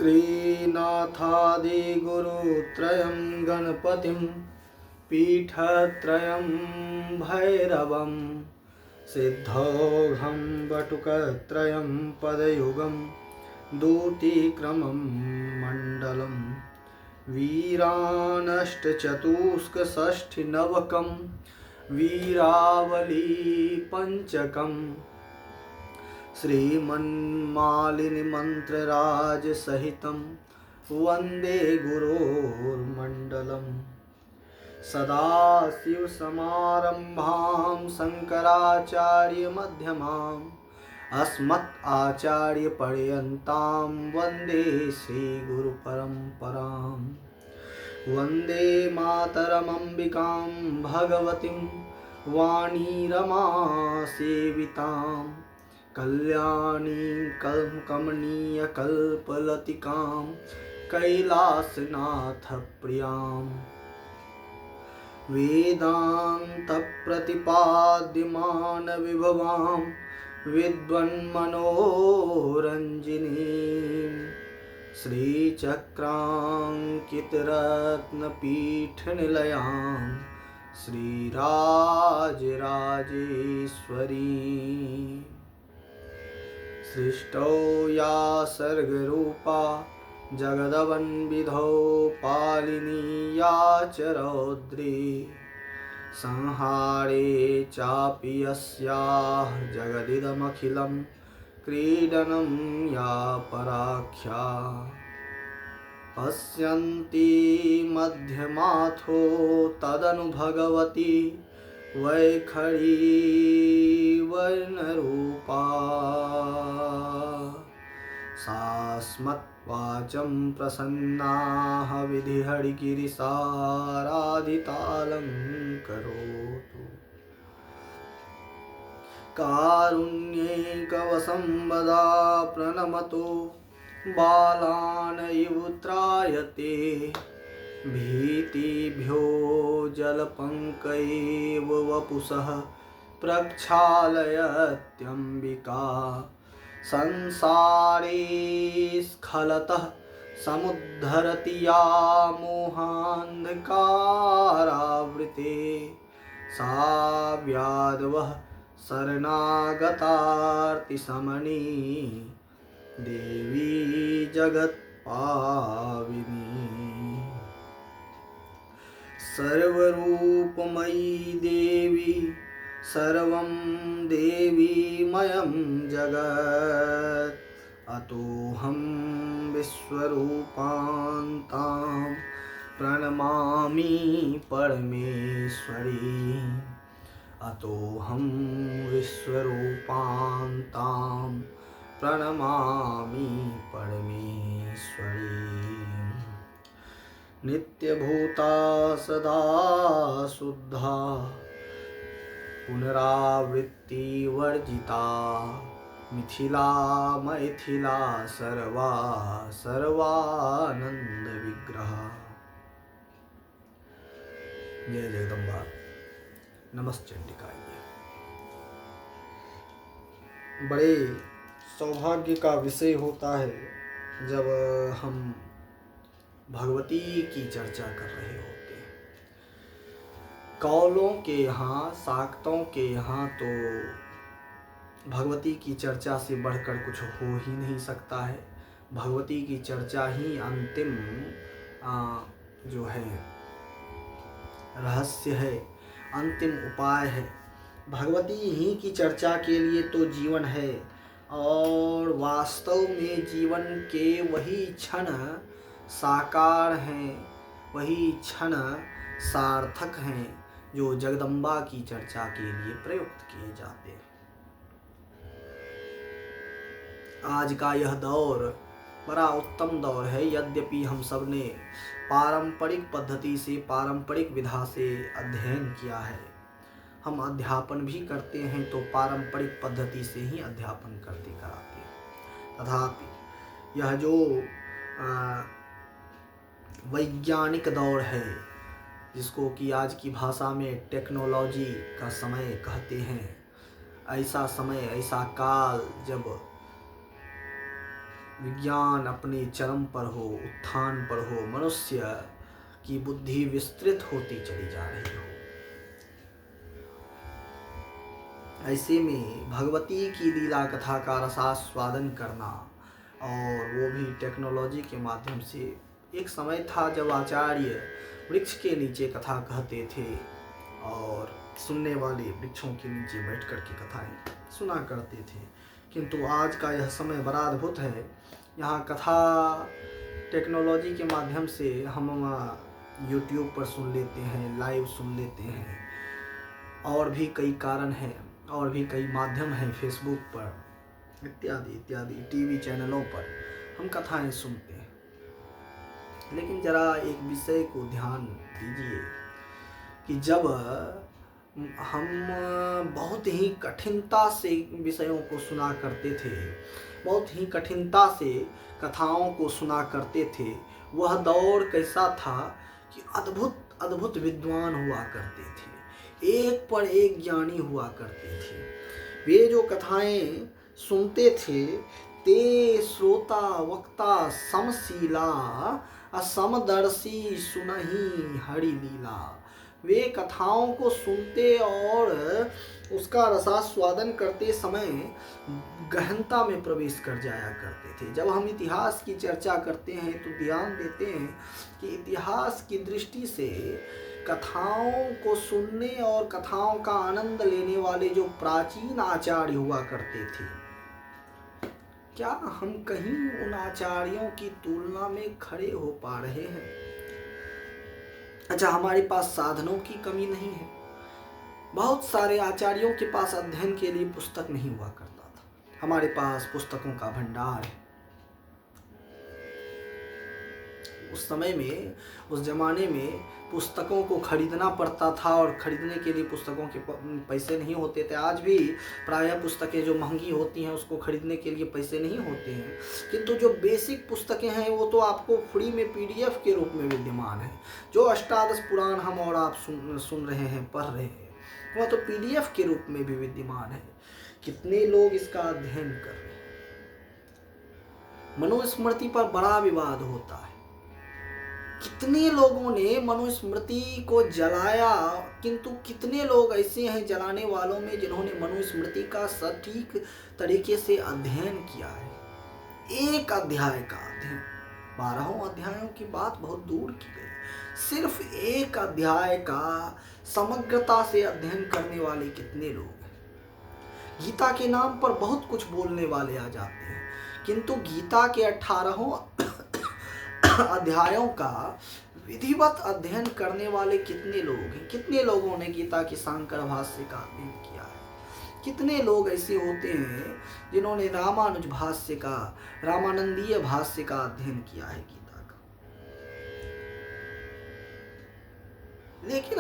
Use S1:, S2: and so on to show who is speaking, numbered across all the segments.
S1: श्रीनाथादिगुरुत्रयं गणपतिं पीठत्रयं भैरवं सिद्धौघं वटुकत्रयं पदयुगं दूतीक्रमं मण्डलं वीरानष्टचतुष्कषष्ठिनवकं वीरावली पंचकम् श्रीमन्मालिनी मंत्रराजसहितं वन्दे गुरोर्मण्डलम् सदाशिवसमारम्भां शङ्कराचार्यमध्यमाम् अस्मदाचार्यपर्यन्तां वन्दे श्रीगुरुपरम्पराम् वन्दे मातरमम्बिकां भगवतीं वाणी रमासेवितां कल्याणीं कमनीयकल्पलतिकां कैलासनाथप्रियां वेदान्तप्रतिपाद्यमानविभवां विद्वन्मनोरञ्जिनीं श्रीचक्राङ्कितरत्नपीठनिलयां श्रीराजराजेश्वरी सृष्टौ या सर्गरूपा जगदवन्विधौ पालिनी या च रौद्री संहारे चापि यस्याः जगदिदमखिलं क्रीडनं या पराख्या पश्यन्ति मध्यमाथो तदनु भगवती वैखरी वर्णरूपा सास्मत्वाचं प्रसन्नाः विधिहरिगिरिसाराधितालङ्करोतु कारुण्यैकवसंवदा प्रणमतो बालान् इव त्रायते भीतिभ्यो जलपङ्कैव वपुषः प्रक्षालयत्यम्बिका संसारे स्खलतः समुद्धरति या मोहान्धकारावृते सा व्याधवः शरणागतार्तिशमनी देवी जगत्पाविनी सर्वरूपमयी देवी सर्वं देवीमयं जगत् अतोऽहं विश्वरूपान्तां प्रणमामि परमेश्वरी अतोऽहं विश्वरूपान्तां प्रणमामि परमेश्वरी नित्यभूता सदा शुद्धा पुनरावृत्तिवर्जिता मिथिला मैथिला सर्वा सर्वानंद विग्रह। जय जगदम्बा। नमश्चंडिकाय। बड़े सौभाग्य का विषय होता है जब हम भगवती की चर्चा कर रहे होते हैं। कौलों के यहाँ, साक्तों के यहाँ तो भगवती की चर्चा से बढ़कर कुछ हो ही नहीं सकता है। भगवती की चर्चा ही अंतिम जो है रहस्य है, अंतिम उपाय है। भगवती ही की चर्चा के लिए तो जीवन है, और वास्तव में जीवन के वही क्षण साकार हैं, वही क्षण सार्थक हैं जो जगदम्बा की चर्चा के लिए प्रयुक्त किए जाते हैं। आज का यह दौर बड़ा उत्तम दौर है। यद्यपि हम सब ने पारंपरिक पद्धति से, पारंपरिक विधा से अध्ययन किया है, हम अध्यापन भी करते हैं तो पारंपरिक पद्धति से ही अध्यापन करते कराते हैं। तथापि यह जो वैज्ञानिक दौर है, जिसको कि आज की भाषा में टेक्नोलॉजी का समय कहते हैं, ऐसा समय, ऐसा काल जब विज्ञान अपने चरम पर हो, उत्थान पर हो, मनुष्य की बुद्धि विस्तृत होती चली जा रही हो, ऐसे में भगवती की लीला कथा का रसास्वादन करना, और वो भी टेक्नोलॉजी के माध्यम से। एक समय था जब आचार्य वृक्ष के नीचे कथा कहते थे और सुनने वाले वृक्षों के नीचे बैठ कर के कथाएं सुना करते थे, किंतु आज का यह समय बड़ा अद्भुत है। यहाँ कथा टेक्नोलॉजी के माध्यम से हम यूट्यूब पर सुन लेते हैं, लाइव सुन लेते हैं, और भी कई कारण हैं, और भी कई माध्यम हैं, फेसबुक पर इत्यादि इत्यादि टीवी चैनलों पर हम कथाएं सुनते हैं। लेकिन जरा एक विषय को ध्यान दीजिए कि जब हम बहुत ही कठिनता से विषयों को सुना करते थे, बहुत ही कठिनता से कथाओं को सुना करते थे, वह दौर कैसा था कि अद्भुत अद्भुत विद्वान हुआ करते थे, एक पर एक ज्ञानी हुआ करते थे। वे जो कथाएं सुनते थे, ते श्रोता वक्ता समशीला, असमदर्शी सुनहि हरि लीला। वे कथाओं को सुनते और उसका रसास्वादन करते समय गहनता में प्रवेश कर जाया करते थे। जब हम इतिहास की चर्चा करते हैं तो ध्यान देते हैं कि इतिहास की दृष्टि से कथाओं को सुनने और कथाओं का आनंद लेने वाले जो प्राचीन आचार्य हुआ करते थे, क्या हम कहीं उन आचार्यों की तुलना में खड़े हो पा रहे हैं? अच्छा, हमारे पास साधनों की कमी नहीं है। बहुत सारे आचार्यों के पास अध्ययन के लिए पुस्तक नहीं हुआ करता था, हमारे पास पुस्तकों का भंडार है। उस समय में, उस जमाने में पुस्तकों को खरीदना पड़ता था, और खरीदने के लिए पुस्तकों के पैसे नहीं होते थे। आज भी प्रायः पुस्तकें जो महंगी होती हैं उसको खरीदने के लिए पैसे नहीं होते हैं, किंतु जो बेसिक पुस्तकें हैं वो तो आपको फ्री में PDF के रूप में विद्यमान है। जो अष्टादश पुराण हम और आप सुन रहे हैं, पढ़ रहे हैं, वह तो PDF के रूप में भी विद्यमान है। कितने लोग इसका अध्ययन कर रहे हैं? मनुस्मृति पर बड़ा विवाद होता है, कितने लोगों ने मनुस्मृति को जलाया, किंतु कितने लोग ऐसे हैं जलाने वालों में जिन्होंने मनुस्मृति का सटीक तरीके से अध्ययन किया है। एक अध्याय का अध्ययन, 12 अध्यायों की बात बहुत दूर की गई, सिर्फ एक अध्याय का समग्रता से अध्ययन करने वाले कितने लोग हैं? गीता के नाम पर बहुत कुछ बोलने वाले आ जाते हैं, किंतु गीता के 18 अध्यायों का विधिवत अध्ययन करने वाले कितने लोग हैं? कितने लोगों ने गीता के शांकर भाष्य का अध्ययन किया है? कितने लोग ऐसे होते हैं जिन्होंने रामानुज भाष्य का, रामानंदीय भाष्य का अध्ययन किया है गीता का? लेकिन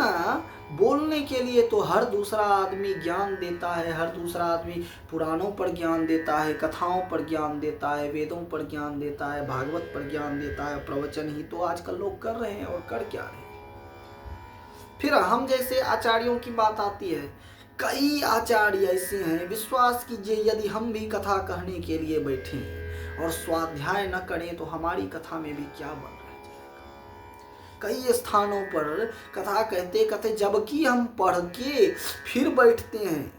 S1: बोलने के लिए तो हर दूसरा आदमी ज्ञान देता है, हर दूसरा आदमी पुराणों पर ज्ञान देता है, कथाओं पर ज्ञान देता है, वेदों पर ज्ञान देता है, भागवत पर ज्ञान देता है। प्रवचन ही तो आजकल लोग कर रहे हैं, और कर क्या रहे हैं? फिर हम जैसे आचार्यों की बात आती है, कई आचार्य ऐसे हैं, विश्वास कीजिए यदि हम भी कथा कहने के लिए बैठे और स्वाध्याय न करें तो हमारी कथा में भी क्या बन रहा है। कई स्थानों पर कथा कहते कहते जबकि हम पढ़ के फिर बैठते हैं।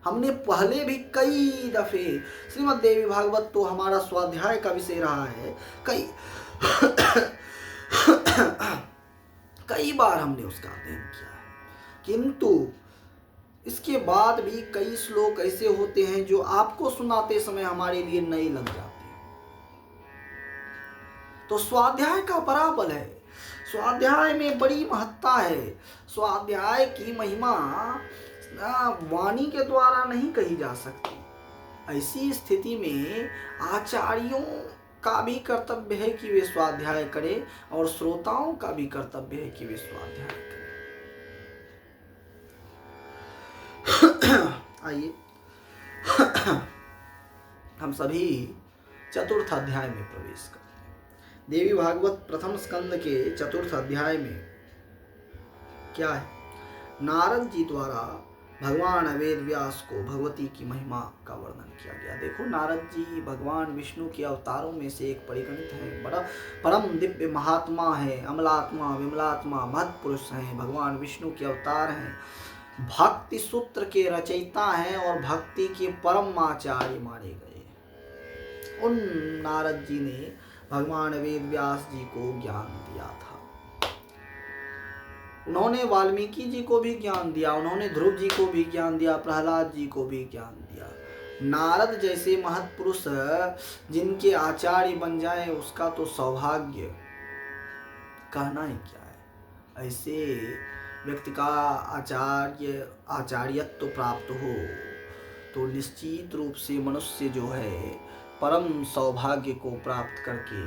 S1: हमने पहले भी कई दफे श्रीमद् देवी भागवत तो हमारा स्वाध्याय का विषय रहा है, कई बार हमने उसका अध्ययन किया है, किंतु इसके बाद भी कई श्लोक ऐसे होते हैं जो आपको सुनाते समय हमारे लिए नए लग जाते हैं। तो स्वाध्याय का बराबर है, स्वाध्याय में बड़ी महत्ता है। स्वाध्याय की महिमा वाणी के द्वारा नहीं कही जा सकती। ऐसी स्थिति में आचार्यों का भी कर्तव्य है कि वे स्वाध्याय करें, और श्रोताओं का भी कर्तव्य है कि वे स्वाध्याय करें। आइए हम सभी चतुर्थ अध्याय में प्रवेश करते हैं। देवी भागवत प्रथम स्कंद के चतुर्थ अध्याय में क्या है? नारद जी द्वारा भगवान वेद व्यास को भगवती की महिमा का वर्णन किया गया। देखो नारद जी भगवान विष्णु के अवतारों में से एक परिगणित हैं, बड़ा परम दिव्य महात्मा है, अमलात्मा विमलात्मा महत् पुरुष हैं, भगवान विष्णु के अवतार हैं, भक्ति सूत्र के रचयिता हैं और भक्ति के परम आचार्य माने गए। उन नारद जी ने भगवान वेद व्यास जी को ज्ञान दिया था। उन्होंने वाल्मीकि जी को भी ज्ञान दिया, उन्होंने ध्रुव जी को भी ज्ञान दिया, प्रहलाद जी को भी ज्ञान दिया। नारद जैसे महत्पुरुष जिनके आचार्य बन जाए उसका तो सौभाग्य कहना ही क्या है। ऐसे व्यक्ति का आचार्यत्व प्राप्त हो तो निश्चित रूप से मनुष्य जो है परम सौभाग्य को प्राप्त करके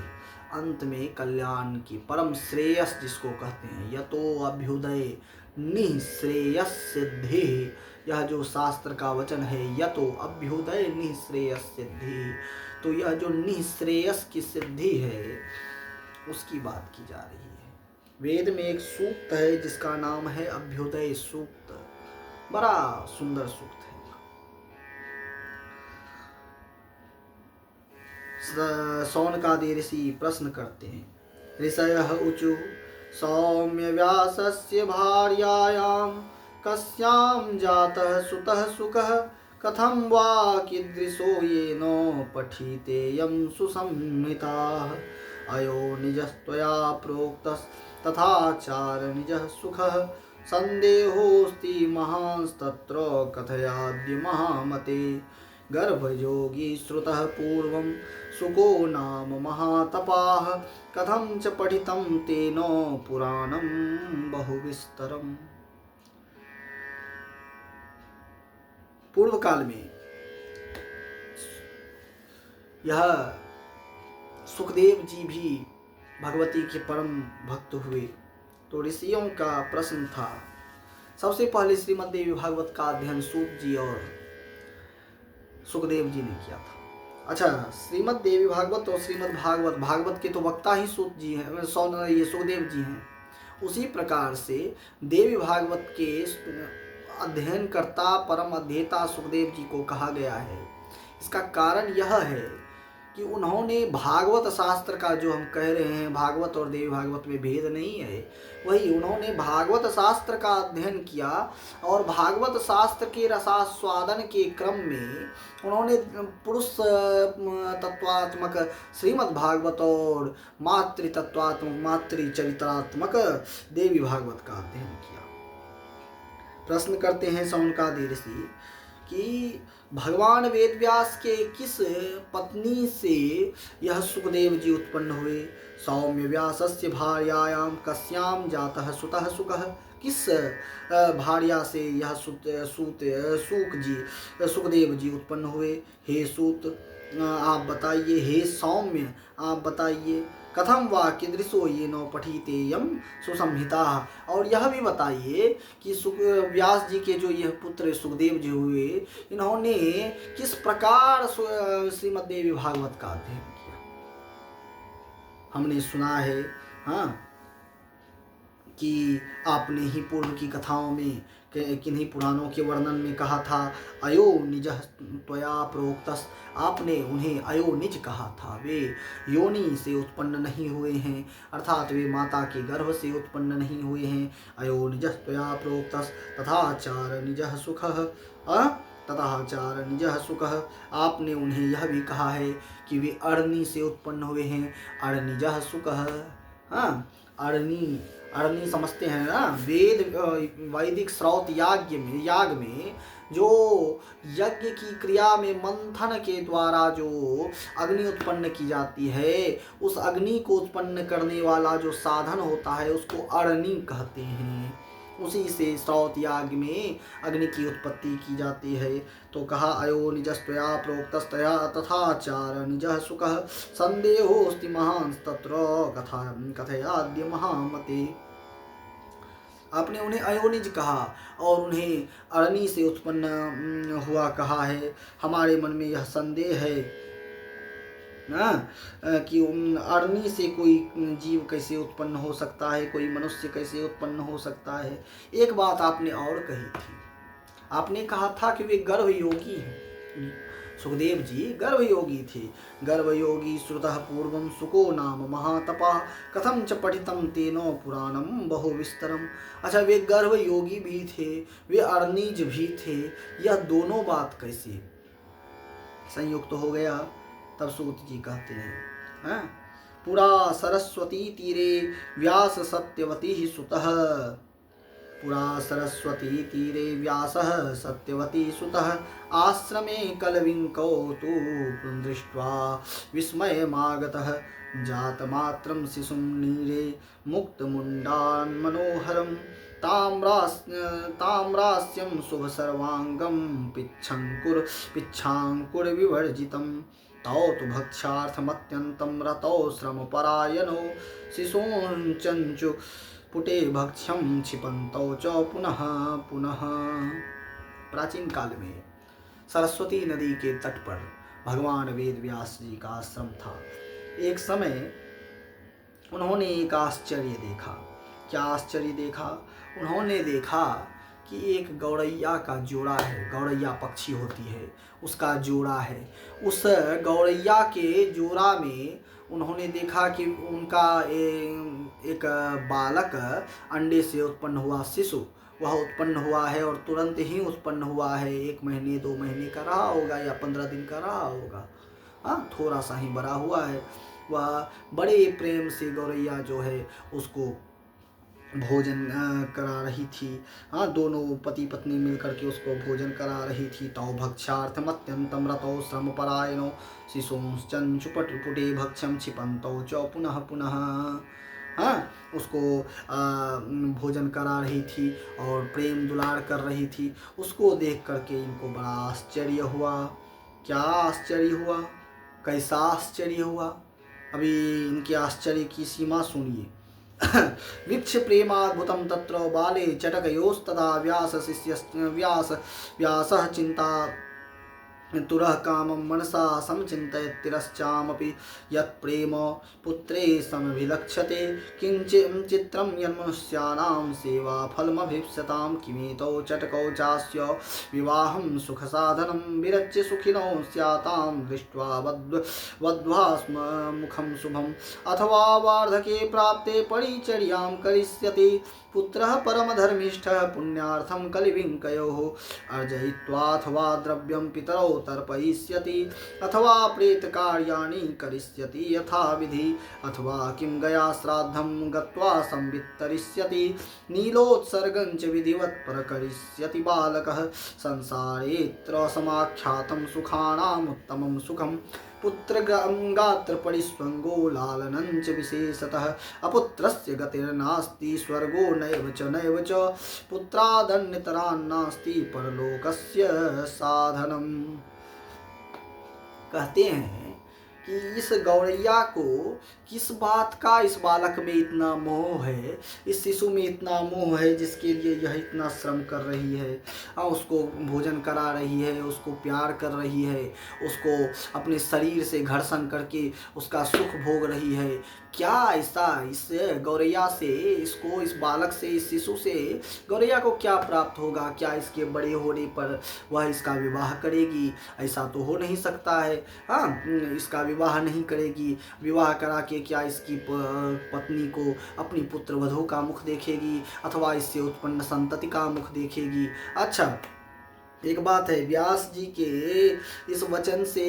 S1: अंत में कल्याण की परम श्रेयस जिसको कहते हैं, यतो अभ्युदय निःश्रेयस सिद्धि, यह जो शास्त्र का वचन है यतो अभ्युदय निःश्रेयस सिद्धि, तो यह जो निःश्रेयस की सिद्धि है उसकी बात की जा रही है। वेद में एक सूक्त है जिसका नाम है अभ्युदय सूक्त, बड़ा सुंदर सूक्त है। शौनकादि ऋषि प्रश्न करते हैं, ऋषयः ऊचु सौम्य व्यासस्य भार्यायां कस्यां जातः सुतः सुखः कथं वा कीदृशो येनो पठितेयं सुसंहिताः अयो निजस्त्वया प्रोक्तस्तथाचार निजः सुखः संदेहोऽस्ति महांस्तत्र कथयाद्य महामते गर्भयोगी श्रुतः पूर्वं सुको नाम महातपाः कथं च पठितं तेन पुराणं बहुविस्तरम्। पूर्व काल में यह सुखदेव जी भी भगवती के परम भक्त हुए, तो ऋषियों का प्रश्न था। सबसे पहले श्रीमद् देवी भागवत का अध्ययन सूत जी और सुखदेव जी ने किया था। अच्छा, श्रीमद् देवी भागवत और श्रीमद् भागवत के तो वक्ता ही सूत जी हैं, ये सुखदेव जी हैं। उसी प्रकार से देवी भागवत के अध्ययन करता परम अध्येता सुखदेव जी को कहा गया है। इसका कारण यह है कि उन्होंने भागवत शास्त्र का, जो हम कह रहे हैं भागवत और देवी भागवत में भेद नहीं है, वही उन्होंने भागवत शास्त्र का अध्ययन किया और भागवत शास्त्र के रसास्वादन के क्रम में उन्होंने पुरुष तत्वात्मक श्रीमद् भागवत और मातृतत्वात्मक मातृचरित्रात्मक देवी भागवत का अध्ययन किया। प्रश्न करते हैं शौनकादि ऋषि कि भगवान वेदव्यास के किस पत्नी से यह सुखदेव जी उत्पन्न हुए। सौम्य व्यासस्य भार्यायां कस्यां जातः सुतः सुखः, किस भार्या से यह सुखदेव जी उत्पन्न हुए। हे सूत आप बताइए, हे सौम्य आप बताइए, कथम वा कीदृशो येनो पठितेयं सुसंहिता, और यह भी बताइए कि व्यास जी के जो यह पुत्र सुखदेव जी हुए, इन्होंने किस प्रकार श्रीमद् देवी भागवत का अध्ययन किया। हमने सुना है कि आपने ही पूर्व की कथाओं में किन्हीं पुराणों के वर्णन में कहा था, अयो निज त्वया प्रोक्तस, आपने उन्हें अयो निज कहा था। वे योनि से उत्पन्न नहीं हुए हैं, अर्थात वे माता के गर्भ से उत्पन्न नहीं हुए हैं। अयो निज त्वया प्रोक्तस तथाचार निज सुखः, तथाचार निज सुखः, आपने उन्हें यह भी कहा है कि वे अरणी से उत्पन्न हुए हैं। अरनिज सुखः, अरणी समझते हैं ना, वैदिक श्रौत याग में जो यज्ञ की क्रिया में मंथन के द्वारा जो अग्नि उत्पन्न की जाती है, उस अग्नि को उत्पन्न करने वाला जो साधन होता है उसको अरणी कहते हैं। उसी से श्रौत याग में अग्नि की उत्पत्ति की जाती है। तो कहा अयो निजस्त्वया प्रोक्तस्तया तथाचार निजः सुखः संदेहोऽस्ति महान् तत्र कथयाद्य महामते। आपने उन्हें अयोनिज कहा और उन्हें अरणी से उत्पन्न हुआ कहा है। हमारे मन में यह संदेह है कि अरणी से कोई जीव कैसे उत्पन्न हो सकता है, कोई मनुष्य कैसे उत्पन्न हो सकता है। एक बात आपने और कही थी, आपने कहा था कि वे गर्भ योगी हैं। सुखदेव जी गर्भ योगी थे। गर्भ योगी श्रुतः पूर्वं सुको नाम महातपा कथम च पठितम तेनो पुराणम बहु विस्तरम। अच्छा, वे गर्भ योगी भी थे, वे अर्निज भी थे, यह दोनों बात कैसे संयुक्त हो गया? तब सूत जी कहते हैं, पुरा सरस्वती तीरे व्यास सत्यवती सुतः, पुरा सरस्वती तीरे व्यासः सत्यवती सुतः आश्रमे कलविंकौ तु दृष्ट्वा विस्मयमागतः जातमात्रं शिशुं नीरे मुक्तमुण्डान् मनोहरं ताम्रास्यं शुभ सर्वांगं पिच्छाङ्कुर विवर्जितं तौ तु भक्ष्यार्थमत्यन्तं रतौ श्रमपरायणौ शिशूंचञ्चु पुटे भक्ष्यं क्षिपन्तौ च पुनः पुनः। प्राचीन काल में सरस्वती नदी के तट पर भगवान वेद व्यास जी का आश्रम था। एक समय उन्होंने एक आश्चर्य देखा। क्या आश्चर्य देखा? उन्होंने देखा कि एक गौरैया का जोड़ा है, गौरैया पक्षी होती है, उसका जोड़ा है। उस गौरैया के जोड़ा में उन्होंने देखा कि उनका एक बालक अंडे से उत्पन्न हुआ शिशु वह उत्पन्न हुआ है और तुरंत ही उत्पन्न हुआ है। 1 महीने 2 महीने का रहा होगा या 15 दिन का रहा होगा, थोड़ा सा ही बड़ा हुआ है। वह बड़े प्रेम से गौरैया जो है उसको भोजन करा रही थी। दोनों पति पत्नी मिलकर के उसको भोजन करा रही थी। तौ भक्ष्यार्थमत्यन्तं रतौ श्रमपरायणौ शिशुंश्चञ्चुपुटे भक्ष्यं क्षिपन्तौ च पुनः पुनः। उसको भोजन करा रही थी और प्रेम दुलार कर रही थी। उसको देख करके इनको बड़ा आश्चर्य हुआ। क्या आश्चर्य हुआ? कैसा आश्चर्य हुआ? अभी इनके आश्चर्य की सीमा सुनिए। वीक्ष प्रेमाद्भुतं तत्र बाले चटकयोस्तदा व्यासः चिंता तुरः कामं मनसा समचिन्तयत्तिरश्चामपि यत्प्रेम पुत्रे समभिलक्ष्यते किञ्चित्रं यन्मनुष्याणां सेवाफलमभीप्स्यतां किमेतौ चटकौ चास्य विवाहं सुखसाधनं विरच्य सुखिनौ स्यातां दृष्ट्वा वध्वा स्म मुखं शुभम् अथवा वार्धके प्राप्ते परिचर्यां करिष्यति पुत्रः परमधर्मिष्ठः पुण्यार्थं कलिविङ्कयोः अर्जयित्वाथवा द्रव्यं पितरौ तर्पयिष्यति अथवा प्रेतकार्याणि करिष्यति यथा विधि अथवा किं गया श्राद्धं गत्वा संवित्तरिष्यति नीलोत्सर्गं च विधिवत् प्रकरिष्यति बालकः संसारेऽत्र समाख्यातं सुखानाम् उत्तमं सुखं पुत्र गात्र परिस्वंगो लालनं च विशेषतः अपुत्रस्य गतिर्नास्ति स्वर्गो नैव च पुत्रादन्यतरान्नास्ति परलोकस्य साधनम्। कहते हैं कि इस गौरैया को किस बात का इस बालक में इतना मोह है, इस शिशु में इतना मोह है जिसके लिए यह इतना श्रम कर रही है। उसको भोजन करा रही है, उसको प्यार कर रही है, उसको अपने शरीर से घर्षण करके उसका सुख भोग रही है। क्या ऐसा इस गौरैया से, इसको, इस बालक से, इस शिशु से गौरैया को क्या प्राप्त होगा? क्या इसके बड़े होने पर वह इसका विवाह करेगी? ऐसा तो हो नहीं सकता है। इसका विवाह नहीं करेगी। विवाह करा के क्या इसकी पत्नी को अपनी पुत्र वधू का मुख देखेगी अथवा इससे उत्पन्न संतति का मुख देखेगी? अच्छा, एक बात है, व्यास जी के इस वचन से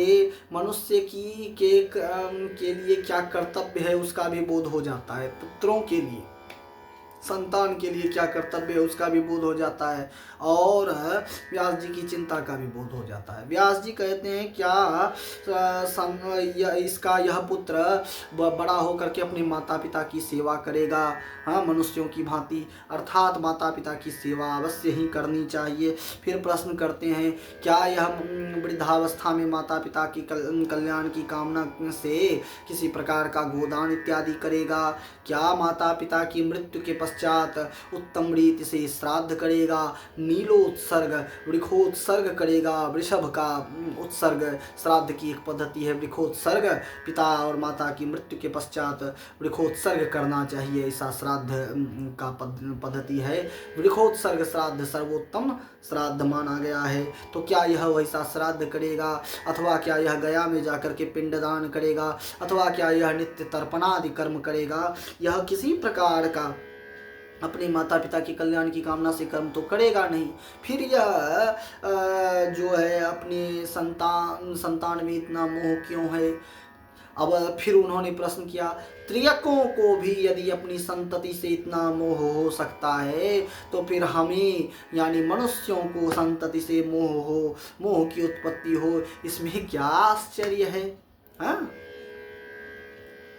S1: मनुष्य की के लिए क्या कर्तव्य है उसका भी बोध हो जाता है। पुत्रों के लिए, संतान के लिए क्या कर्तव्य है उसका भी बोध हो जाता है और व्यास जी की चिंता का भी बोध हो जाता है। व्यास जी कहते हैं क्या इसका यह पुत्र बड़ा होकर के अपने माता पिता की सेवा करेगा? मनुष्यों की भांति, अर्थात माता पिता की सेवा अवश्य ही करनी चाहिए। फिर प्रश्न करते हैं क्या यह वृद्धावस्था में माता पिता की कल्याण की कामना से किसी प्रकार का गोदान इत्यादि करेगा? क्या माता पिता की मृत्यु के पश्चात उत्तम रीति से श्राद्ध करेगा, नीलोत्सर्ग वृक्षोत्सर्ग करेगा। वृषभ का उत्सर्ग श्राद्ध की एक पद्धति है। वृक्षोत्सर्ग पिता और माता की मृत्यु के पश्चात वृक्षोत्सर्ग करना चाहिए, ऐसा श्राद्ध का पद्धति है। वृक्षोत्सर्ग श्राद्ध सर्वोत्तम श्राद्ध माना गया है। तो क्या यह वैसा श्राद्ध करेगा, अथवा क्या यह गया में जाकर के पिंडदान करेगा, अथवा क्या यह नित्य तर्पणादि कर्म करेगा, यह किसी प्रकार का अपने माता पिता के कल्याण की कामना से कर्म तो करेगा नहीं। फिर यह जो है अपने संतान में इतना मोह क्यों है। अब फिर उन्होंने प्रश्न किया, त्रियकों को भी यदि अपनी संतति से इतना मोह हो सकता है तो फिर हमें यानी मनुष्यों को संतति से मोह की उत्पत्ति हो, इसमें क्या आश्चर्य है। हाँ,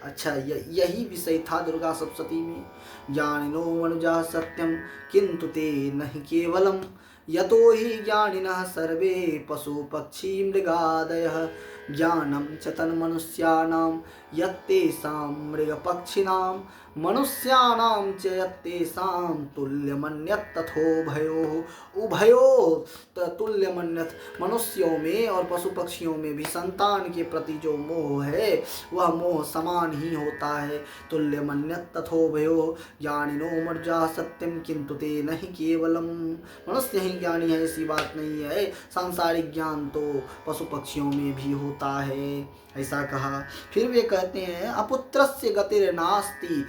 S1: अच्छा, यही विषय था दुर्गा सप्तशती में। ज्ञानिनो मनुजा सत्यम किंतु ते नहीं केवलम यतो ही ज्ञानिनः सर्वे पशु पक्षी मृगादयः ज्ञानम च तन्मनुष्याणां यत्तेषां मृगपक्षिणां मनुष्याणां च यत्तेषां तुल्यमन्यत् तथोभयोः उभयोः तुल्यमन्यत्। मनुष्यों में और पशु पक्षियों में भी संतान के प्रति जो मोह है वह मोह समान ही होता है। तुल्यमन्यत् तथोभयोः ज्ञानिनो मर्जा सत्यम किंतु ते नहीं केवलम। मनुष्य ही ज्ञानी है ऐसी बात नहीं है, सांसारिक ज्ञान तो पशु पक्षियों में भी होता है, ऐसा कहा। फिर वे कहते हैं अपुत्रस्य गतिर नास्ति,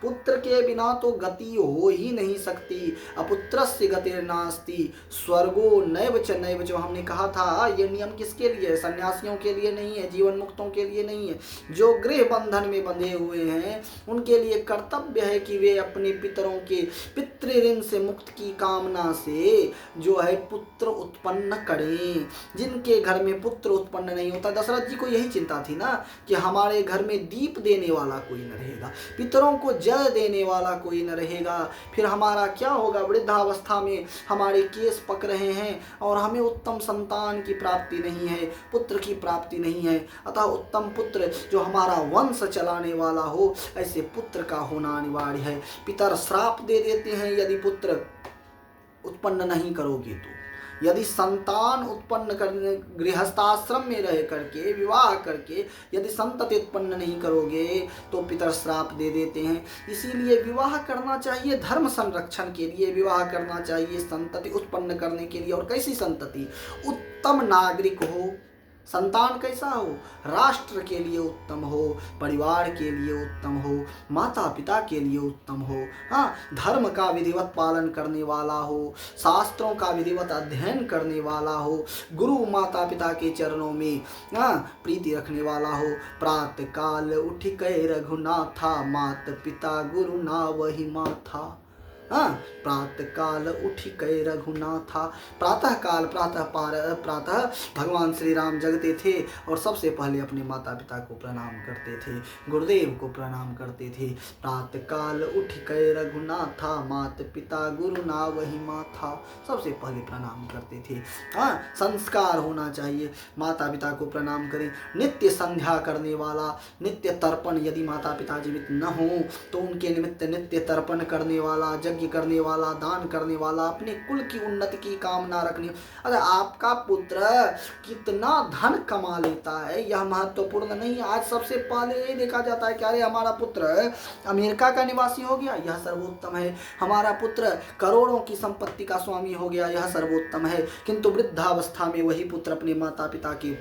S1: पुत्र के बिना तो गति हो ही नहीं सकती। अपुत्रस्य गतिर नास्ति स्वर्गो नैव च नैव। जो हमने कहा था ये नियम किसके लिए है, सन्यासियों के लिए नहीं है, जीवन मुक्तों के लिए नहीं है। जो गृह बंधन में बंधे हुए हैं उनके लिए कर्तव्य है कि वे अपने पितरों के पितृ से मुक्त की कामना से जो है पुत्र उत्पन्न करें। जिनके घर में पुत्र उत्पन्न नहीं होता, दशरथ जी को यही चिंता थी ना कि हमारे घर में दीप देने वाला कोई न रहेगा, पितरों को जल देने वाला कोई न रहेगा, फिर हमारा क्या होगा। वृद्धावस्था में हमारे केस पक रहे हैं और हमें उत्तम संतान की प्राप्ति नहीं है, पुत्र की प्राप्ति नहीं है। अतः उत्तम पुत्र जो हमारा वंश चलाने वाला हो, ऐसे पुत्र का होना अनिवार्य है। पितर श्राप दे देते हैं यदि पुत्र उत्पन्न नहीं करोगे तो। यदि संतान उत्पन्न करने गृहस्थाश्रम में रह करके विवाह करके यदि संतति उत्पन्न नहीं करोगे तो पितर श्राप दे देते हैं। इसीलिए विवाह करना चाहिए धर्म संरक्षण के लिए, विवाह करना चाहिए संतति उत्पन्न करने के लिए। और कैसी संतति, उत्तम नागरिक हो, संतान कैसा हो, राष्ट्र के लिए उत्तम हो, परिवार के लिए उत्तम हो, माता पिता के लिए उत्तम हो, हाँ, धर्म का विधिवत पालन करने वाला हो, शास्त्रों का विधिवत अध्ययन करने वाला हो, गुरु माता पिता के चरणों में प्रीति रखने वाला हो। प्रातः काल उठ कै रघुनाथा मात पिता गुरु ना वही माथा। प्रातः काल उठी कै रघुनाथा। प्रातः काल प्रातः भगवान श्री राम जगते थे और सबसे पहले अपने माता पिता को प्रणाम करते थे, गुरुदेव को प्रणाम करते थे। प्रातः काल उठी कै रघुनाथा मात पिता गुरु ना वही माथा, सबसे पहले प्रणाम करते थे। संस्कार होना चाहिए, माता पिता को प्रणाम करें। नित्य संध्या करने वाला, नित्य तर्पण, यदि माता पिता जीवित न हो तो उनके निमित्त नित्य तर्पण करने वाला, करने वाला, दान करने वाला, अपने कुल की उन्नति की कामना रखने। अरे आपका पुत्र कितना धन कमा लेता है यह महत्वपूर्ण नहीं। आज सबसे पहले ये देखा जाता है कि अरे हमारा पुत्र अमेरिका का निवासी हो गया, यह सर्वोत्तम है। हमारा पुत्र करोड़ों की संपत्ति का स्वामी हो गया, यह सर्वोत्तम है। किंतु वृद्धावस्था में वही पुत्र अपने माता पिता की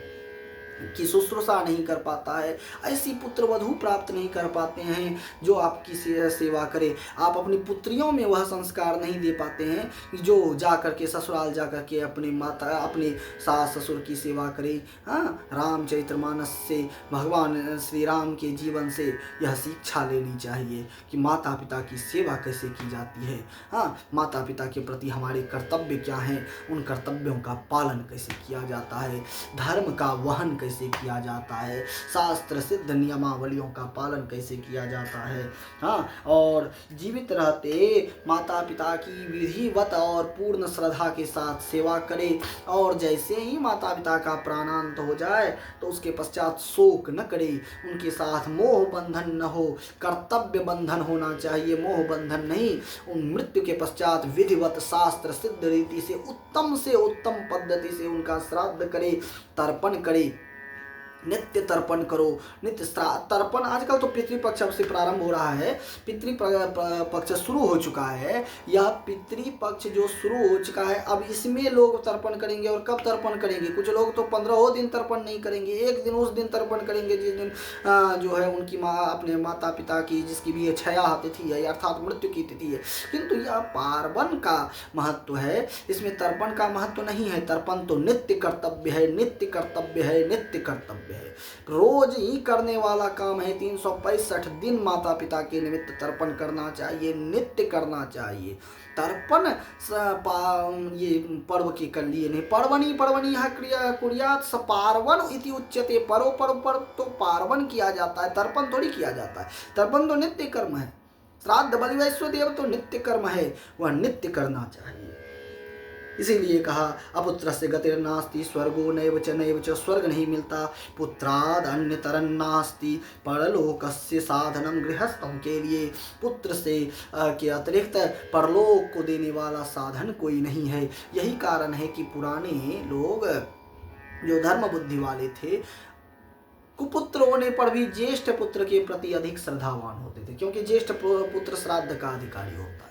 S1: शुश्रूषा नहीं कर पाता है, ऐसी पुत्र वधू प्राप्त नहीं कर पाते हैं जो आपकी सेवा करे। आप अपनी पुत्रियों में वह संस्कार नहीं दे पाते हैं जो जा करके ससुराल जा करके अपने सास ससुर की सेवा करे। रामचरितमानस से, भगवान श्री राम के जीवन से यह शिक्षा लेनी चाहिए कि माता पिता की सेवा कैसे की जाती है। माता पिता के प्रति हमारे कर्तव्य क्या हैं, उन कर्तव्यों का पालन कैसे किया जाता है, धर्म का वहन कैसे किया जाता है, शास्त्र सिद्ध नियमावलियों का पालन कैसे किया जाता है। हाँ, और जीवित रहते माता पिता की विधिवत और पूर्ण श्रद्धा के साथ सेवा करे, और जैसे ही माता पिता का प्राणांत हो जाए तो उसके पश्चात शोक न करे, उनके साथ मोह बंधन न हो, कर्तव्य बंधन होना चाहिए, मोह बंधन नहीं। उन मृत्यु के पश्चात विधिवत शास्त्र सिद्ध रीति से उत्तम पद्धति से उनका श्राद्ध करे, तर्पण करे, नित्य तर्पण करो, नित्य तर्पण। आजकल तो पितृपक्ष अब से प्रारंभ हो रहा है, पितृपक्ष शुरू हो चुका है। यह पितृपक्ष जो शुरू हो चुका है, अब इसमें लोग तर्पण करेंगे। और कब तर्पण करेंगे? कुछ लोग तो 15 दिन तर्पण नहीं करेंगे, एक दिन उस दिन तर्पण करेंगे जिस दिन जो है उनकी माँ अपने माता पिता की, जिसकी भी क्षया तिथि है अर्थात मृत्यु की तिथि है। किंतु यह पार्वन का महत्व है, इसमें तर्पण का महत्व नहीं है। तर्पण तो नित्य कर्तव्य है, नित्य कर्तव्य है, नित्य कर्तव्य है, रोज ही करने वाला काम है। 365 दिन माता पिता के निमित्त तर्पण करना चाहिए, नित्य करना चाहिए। तर्पण ये पर्व के कर लिए नहीं। पर्वणी यह क्रिया कुर्यात् स पार्वन इति उच्यते। पर्व पर तो पार्वन किया जाता है, तर्पण थोड़ी किया जाता है। तर्पण तो नित्य कर्म है। श्राद्ध बलि वैश्वदेव तो नित्य कर्म है, वह नित्य करना चाहिए। इसीलिए कहा अपुत्रस्य गतिर्नास्ति स्वर्गो नैव च, स्वर्ग नहीं मिलता पुत्राद अन्यतरं नास्ति, परलोकस्य साधनम गृहस्थों के लिए पुत्र से के अतिरिक्त परलोक को देने वाला साधन कोई नहीं है। यही कारण है कि पुराने लोग जो धर्म बुद्धि वाले थे, कुपुत्र होने पर भी ज्येष्ठ पुत्र के प्रति अधिक श्रद्धावान होते थे, क्योंकि ज्येष्ठ पुत्र श्राद्ध का अधिकारी होता है।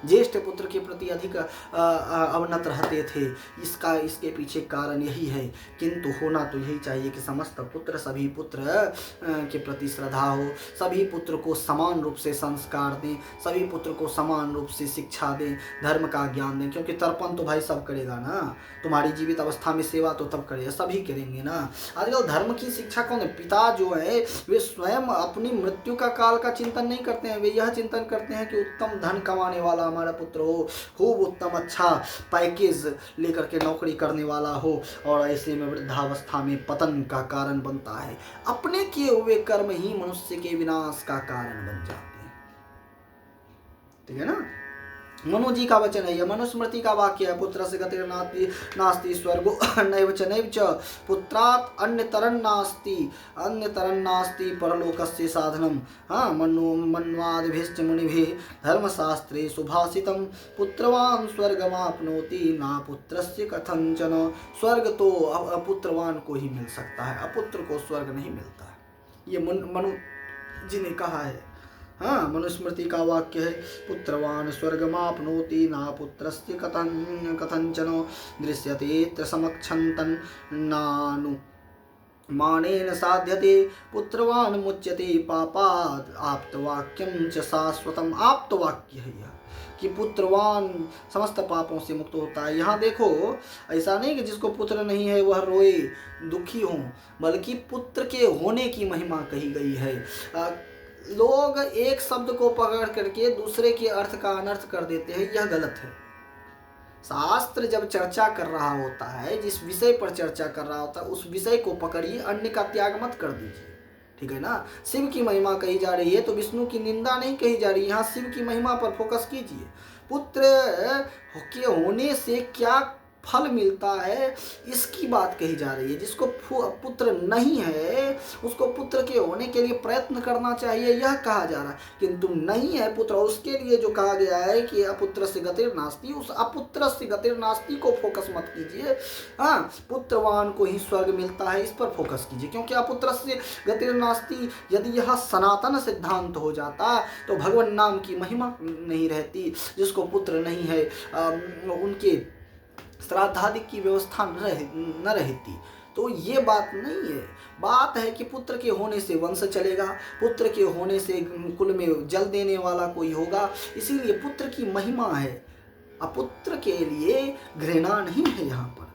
S1: ज्येष्ठ पुत्र के प्रति अधिक अवनत रहते थे। इसके पीछे कारण यही है। किंतु होना तो यही चाहिए कि समस्त पुत्र, सभी पुत्र के प्रति श्रद्धा हो, सभी पुत्र को समान रूप से संस्कार दें, सभी पुत्र को समान रूप से शिक्षा दें, धर्म का ज्ञान दें। क्योंकि तर्पण तो भाई सब करेगा ना, तुम्हारी जीवित अवस्था में सेवा तो तब करेगा, सभी करेंगे ना। आजकल धर्म की शिक्षा कौन है? पिता जो है वे स्वयं अपनी मृत्यु का काल का चिंतन नहीं करते हैं, वे यह चिंतन करते हैं कि उत्तम धन कमाने वाला हमारा पुत्र हो, खूब उत्तम अच्छा पैकेज लेकर के नौकरी करने वाला हो, और ऐसे में वृद्धावस्था में पतन का कारण बनता है। अपने किए हुए कर्म ही मनुष्य के विनाश का कारण बन जाते हैं। ठीक है ना? मनु जी का वचन है, यह मनुस्मृति का वाक्य है। पुत्रस्य गतिर्नास्ति नास्ति स्वर्गो नैव च पुत्रात् अन्यतरं नास्ति परलोकस्य साधनम। हाँ, मन्वादिभिश्च मुनिभिः धर्मशास्त्रे सुभाषितं पुत्रवान स्वर्गमाप्नोति ना पुत्रस्य कथंचन। स्वर्ग तो अपुत्रवान को ही मिल सकता है, अपुत्र को स्वर्ग नहीं मिलता है। ये मनु जी ने कहा है। हाँ, मनुस्मृति का वाक्य है, पुत्रवान स्वर्गमाप्नोति ना पुत्रस्य कथंचन दृश्यते समक्षंतन नानु मानेन साध्यते पुत्रवान मुच्यते पापात् आप्तवाक्यं च शाश्वतम। आप्तवाक्य है यह कि पुत्रवान समस्त पापों से मुक्त होता है। यहाँ देखो, ऐसा नहीं कि जिसको पुत्र नहीं है वह रोए दुखी हो, बल्कि पुत्र के होने की महिमा कही गई है। लोग एक शब्द को पकड़ करके दूसरे के अर्थ का अनर्थ कर देते हैं, यह गलत है। शास्त्र जब चर्चा कर रहा होता है, जिस विषय पर चर्चा कर रहा होता है, उस विषय को पकड़िए, अन्य का त्याग मत कर दीजिए। ठीक है ना? शिव की महिमा कही जा रही है तो विष्णु की निंदा नहीं कही जा रही। यहाँ शिव की महिमा पर फोकस कीजिए। पुत्र के होने से क्या फल मिलता है, इसकी बात कही जा रही है। जिसको पुत्र नहीं है उसको पुत्र के होने के लिए प्रयत्न करना चाहिए, यह कहा जा रहा है। किंतु नहीं है पुत्र, उसके लिए जो कहा गया है कि अपुत्रस्य गतिर्नास्ति, उस अपुत्रस्य गतिर्नास्ति को फोकस मत कीजिए। हाँ, पुत्रवान को ही स्वर्ग मिलता है, इस पर फोकस कीजिए। क्योंकि अपुत्रस्य गतिर्नास्ति यदि यह सनातन सिद्धांत हो जाता तो भगवान नाम की महिमा नहीं रहती। जिसको पुत्र नहीं है उनके श्राद्धादि की व्यवस्था न रहती। तो ये बात नहीं है। बात है कि पुत्र के होने से वंश चलेगा, पुत्र के होने से कुल में जल देने वाला कोई होगा, इसीलिए पुत्र की महिमा है। अपुत्र के लिए घृणा नहीं है यहाँ पर।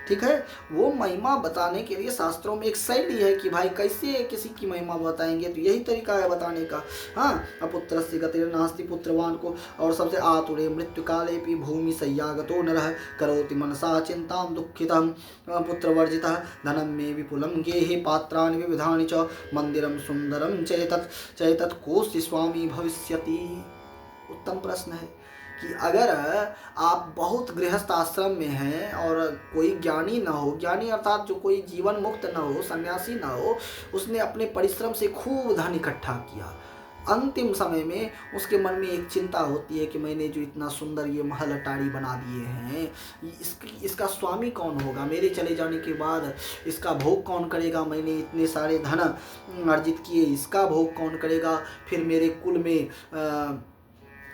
S1: ठीक है। वो महिमा बताने के लिए शास्त्रों में एक शैली है कि भाई कैसे किसी की महिमा बताएंगे, तो यही तरीका है बताने का। हाँ, अपुत्र से गतिर नास्ति पुत्रवान को, और सबसे आतुरे मृत्यु काले भी भूमि सय्यागतो नरः करोति मनसा चिंतां दुःखितं पुत्रवर्जितः धनं मे विपुलं गेहे पात्राणि विविधानि च मंदिरं सुंदरं चैतत् कोऽसि स्वामी भविष्यति। उत्तम प्रश्न है कि अगर आप बहुत गृहस्थ आश्रम में हैं और कोई ज्ञानी न हो, ज्ञानी अर्थात जो कोई जीवन मुक्त न हो, सन्यासी न हो, उसने अपने परिश्रम से खूब धन इकट्ठा किया, अंतिम समय में उसके मन में एक चिंता होती है कि मैंने जो इतना सुंदर ये महल अटारी बना दिए हैं, इसका स्वामी कौन होगा, मेरे चले जाने के बाद इसका भोग कौन करेगा, मैंने इतने सारे धन अर्जित किए, इसका भोग कौन करेगा, फिर मेरे कुल में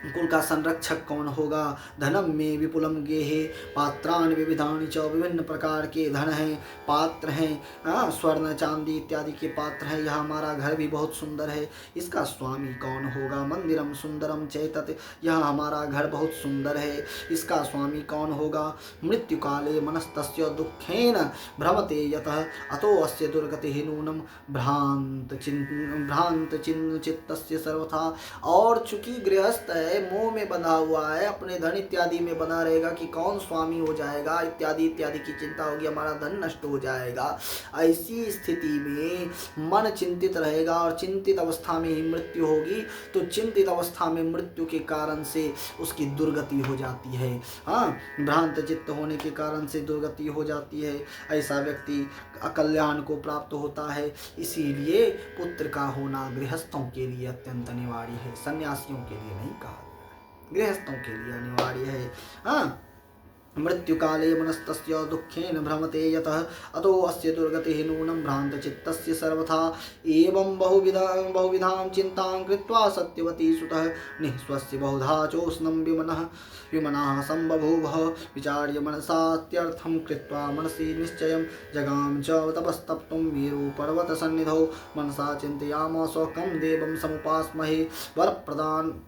S1: कुल का संरक्षक कौन होगा। धनम में विपुलम गेहे पात्राण विविधानि च, विभिन्न प्रकार के धन हैं, पात्र हैं, स्वर्ण चांदी इत्यादि के पात्र हैं, यह हमारा घर भी बहुत सुंदर है, इसका स्वामी कौन होगा। मंदिरम सुंदरम चैतत, यह हमारा घर बहुत सुंदर है, इसका स्वामी कौन होगा। मृत्यु काले मनस्तस्य दुखेन भ्रमते यतः अतो अस्य दुर्गतिः नूनम भ्रांत चिन्ह चित्तस्य सर्वथा। और चूंकि गृहस्थ है, मोह में बंधा हुआ है, अपने धन इत्यादि में बना रहेगा कि कौन स्वामी हो जाएगा, इत्यादि इत्यादि की चिंता होगी, हमारा धन नष्ट हो जाएगा। ऐसी स्थिति में मन चिंतित रहेगा और चिंतित अवस्था में ही मृत्यु होगी, तो चिंतित अवस्था में मृत्यु के कारण से उसकी दुर्गति हो जाती है। हाँ, भ्रांत चित्त होने के कारण से दुर्गति हो जाती है, ऐसा व्यक्ति अकल्याण को प्राप्त होता है। इसीलिए पुत्र का होना गृहस्थों के लिए अत्यंत अनिवार्य है, सन्यासियों के लिए नहीं कहा, गृहस्थों के लिए अनिवार्य है। हाँ, मृत्यु काले मनस्तस्य दुखेन भ्रमते यतः अतो अस्य दुर्गतिः नूनं भ्रांत चित्तस्य सर्वथा। एवं बहुविधां चिंतां कृत्वा सत्यवती सुतः निःश्वस्य बहुधा चोष्णं विमनः संबभूव। विचार्य मनसात्यर्थं कृत्वा मनसि निश्चयं जगाम च तपस्तप्तुं मेरु पर्वत सन्निधौ। मनसा चिन्तयामास कं देवं समुपास्महे वरप्रदान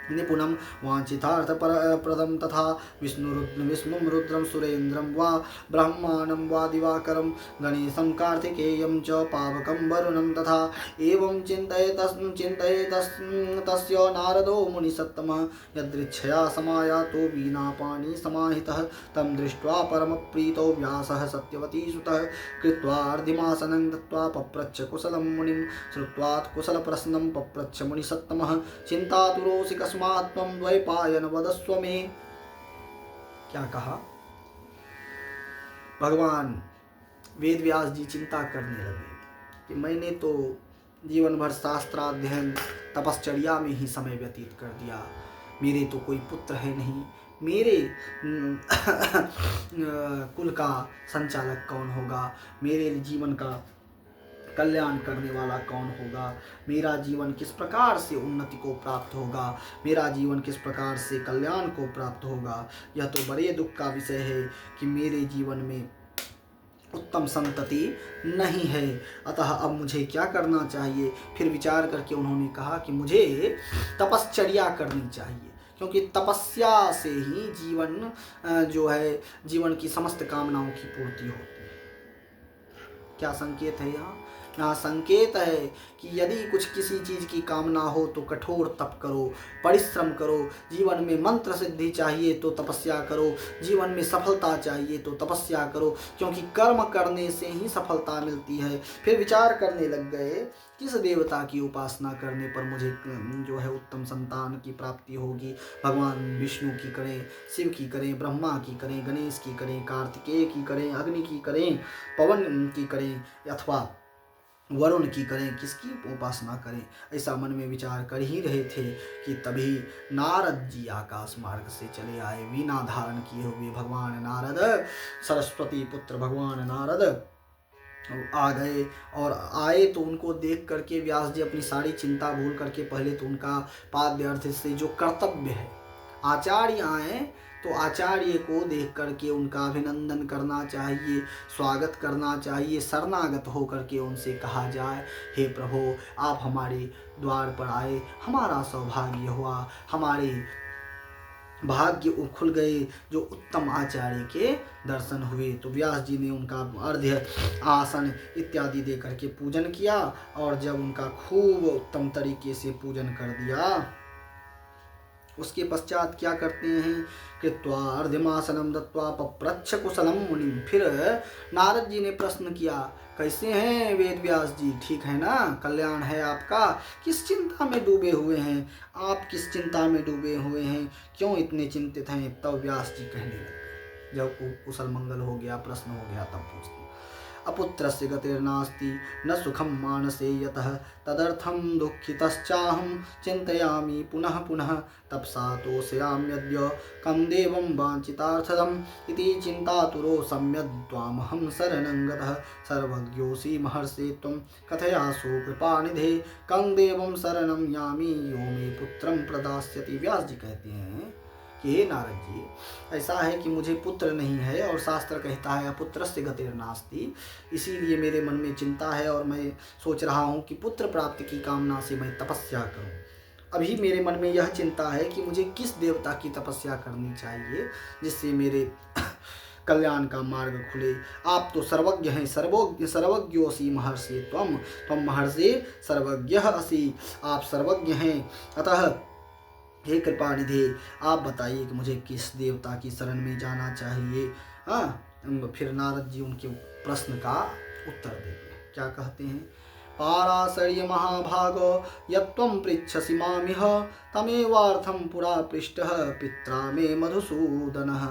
S1: निपुणं वाञ्छितार्थप्रदं तथा विष्णुं रुद्रं सुरेन्द्रं वा ब्रह्माणं वा दिवाकरं गणेशं कार्तिकेयं च पावकं वरुणं तथा। एवं चिन्तयेतस्य नारदो मुनिसत्तमः यदृच्छया समायातो वीणापाणि समाहितः। तं दृष्ट्वा परमप्रीतो व्यासः सत्यवतीसुतः कृत्वा अर्धिमासनं दत्त्वा पप्रच्छ कुशलं मुनिं। श्रुत्वात् कुशलप्रश्नं पप्रच्छ मुनिसत्तमः चिन्तातुरोऽसि कस्मात्त्वं द्वैपायन वदस्व मे। क्या कहा? भगवान वेद व्यास जी चिंता करने लगे कि मैंने तो जीवन भर शास्त्राध्ययन तपश्चर्या में ही समय व्यतीत कर दिया, मेरे तो कोई पुत्र है नहीं, मेरे कुल का संचालक कौन होगा, मेरे जीवन का कल्याण करने वाला कौन होगा, मेरा जीवन किस प्रकार से उन्नति को प्राप्त होगा, मेरा जीवन किस प्रकार से कल्याण को प्राप्त होगा। यह तो बड़े दुख का विषय है कि मेरे जीवन में उत्तम संतति नहीं है, अतः अब मुझे क्या करना चाहिए। फिर विचार करके उन्होंने कहा कि मुझे तपश्चर्या करनी चाहिए, क्योंकि तपस्या से ही जीवन जो है, जीवन की समस्त कामनाओं की पूर्ति होती है। क्या संकेत है यहाँ? यहाँ संकेत है कि यदि कुछ किसी चीज़ की कामना हो तो कठोर तप करो, परिश्रम करो। जीवन में मंत्र सिद्धि चाहिए तो तपस्या करो, जीवन में सफलता चाहिए तो तपस्या करो, क्योंकि कर्म करने से ही सफलता मिलती है। फिर विचार करने लग गए किस देवता की उपासना करने पर मुझे जो है उत्तम संतान की प्राप्ति होगी। भगवान विष्णु की करें, शिव की करें, ब्रह्मा की करें, गणेश की करें, कार्तिकेय की करें, अग्नि की करें, पवन की करें, अथवा वरुण की करें, किसकी उपासना करें। ऐसा मन में विचार कर ही रहे थे कि तभी नारद जी आकाश मार्ग से चले आए, वीणा धारण किए हुए भगवान नारद, सरस्वती पुत्र भगवान नारद आ गए। और आए तो उनको देख करके व्यास जी अपनी सारी चिंता भूल करके पहले तो उनका पाद्य अर्थ से जो कर्तव्य है, आचार्य आए तो आचार्य को देख करके उनका अभिनंदन करना चाहिए, स्वागत करना चाहिए, शरणागत हो करके उनसे कहा जाए, हे प्रभु आप हमारे द्वार पर आए, हमारा सौभाग्य हुआ, हमारे भाग्य खुल गए, जो उत्तम आचार्य के दर्शन हुए। तो व्यास जी ने उनका अर्घ्य, आसन इत्यादि दे करके पूजन किया, और जब उनका खूब उत्तम तरीके से पूजन कर दिया, उसके पश्चात क्या करते हैं, कृत्वा अर्ध्यमासनम दत्वा पप्रच्छ कुशलम मुनि। फिर नारद जी ने प्रश्न किया, कैसे हैं वेद व्यास जी, ठीक है ना, कल्याण है आपका, किस चिंता में डूबे हुए हैं आप, किस चिंता में डूबे हुए हैं, क्यों इतने चिंतित हैं। तब व्यास जी कहने लगे, जब कुशल मंगल हो गया, प्रश्न हो गया, तब पूछते, अपुत्रस्य गतिर्नास्ति न सुखम मानसे यतः तदर्थं दुःखितश्चाहं चिन्तयामि पुनः पुनः तपसा तोषयाम्यद्य कं देवं वाञ्छितार्थदम् इति चिन्तातुरो सम्यद् त्वामहं शरणं गतः सर्वज्ञोऽसि महर्षे त्वं कथयासु कृपानिधे कं देवं शरणं यामि यो मे पुत्रं प्रदास्यति। व्यास जी कहते हैं कि हे नारद जी, ऐसा है कि मुझे पुत्र नहीं है, और शास्त्र कहता है अपुत्रस्य गतिर्नास्ति, इसीलिए मेरे मन में चिंता है, और मैं सोच रहा हूँ कि पुत्र प्राप्ति की कामना से मैं तपस्या करूँ। अभी मेरे मन में यह चिंता है कि मुझे किस देवता की तपस्या करनी चाहिए जिससे मेरे कल्याण का मार्ग खुले। आप तो सर्वज्ञ हैं, सर्वज्ञोऽसि महर्षि त्वं महर्षि सर्वज्ञः असि, आप सर्वज्ञ हैं, अतः हे कृपानिधे आप बताइए कि मुझे किस देवता की शरण में जाना चाहिए। फिर नारद जी उनके प्रश्न का उत्तर देते हैं, क्या कहते हैं, पाराशर्य महाभागो यत्त्वं पृच्छसि मामिह तमेवार्थं पुरा पृष्टः पित्रा मे मधुसूदनः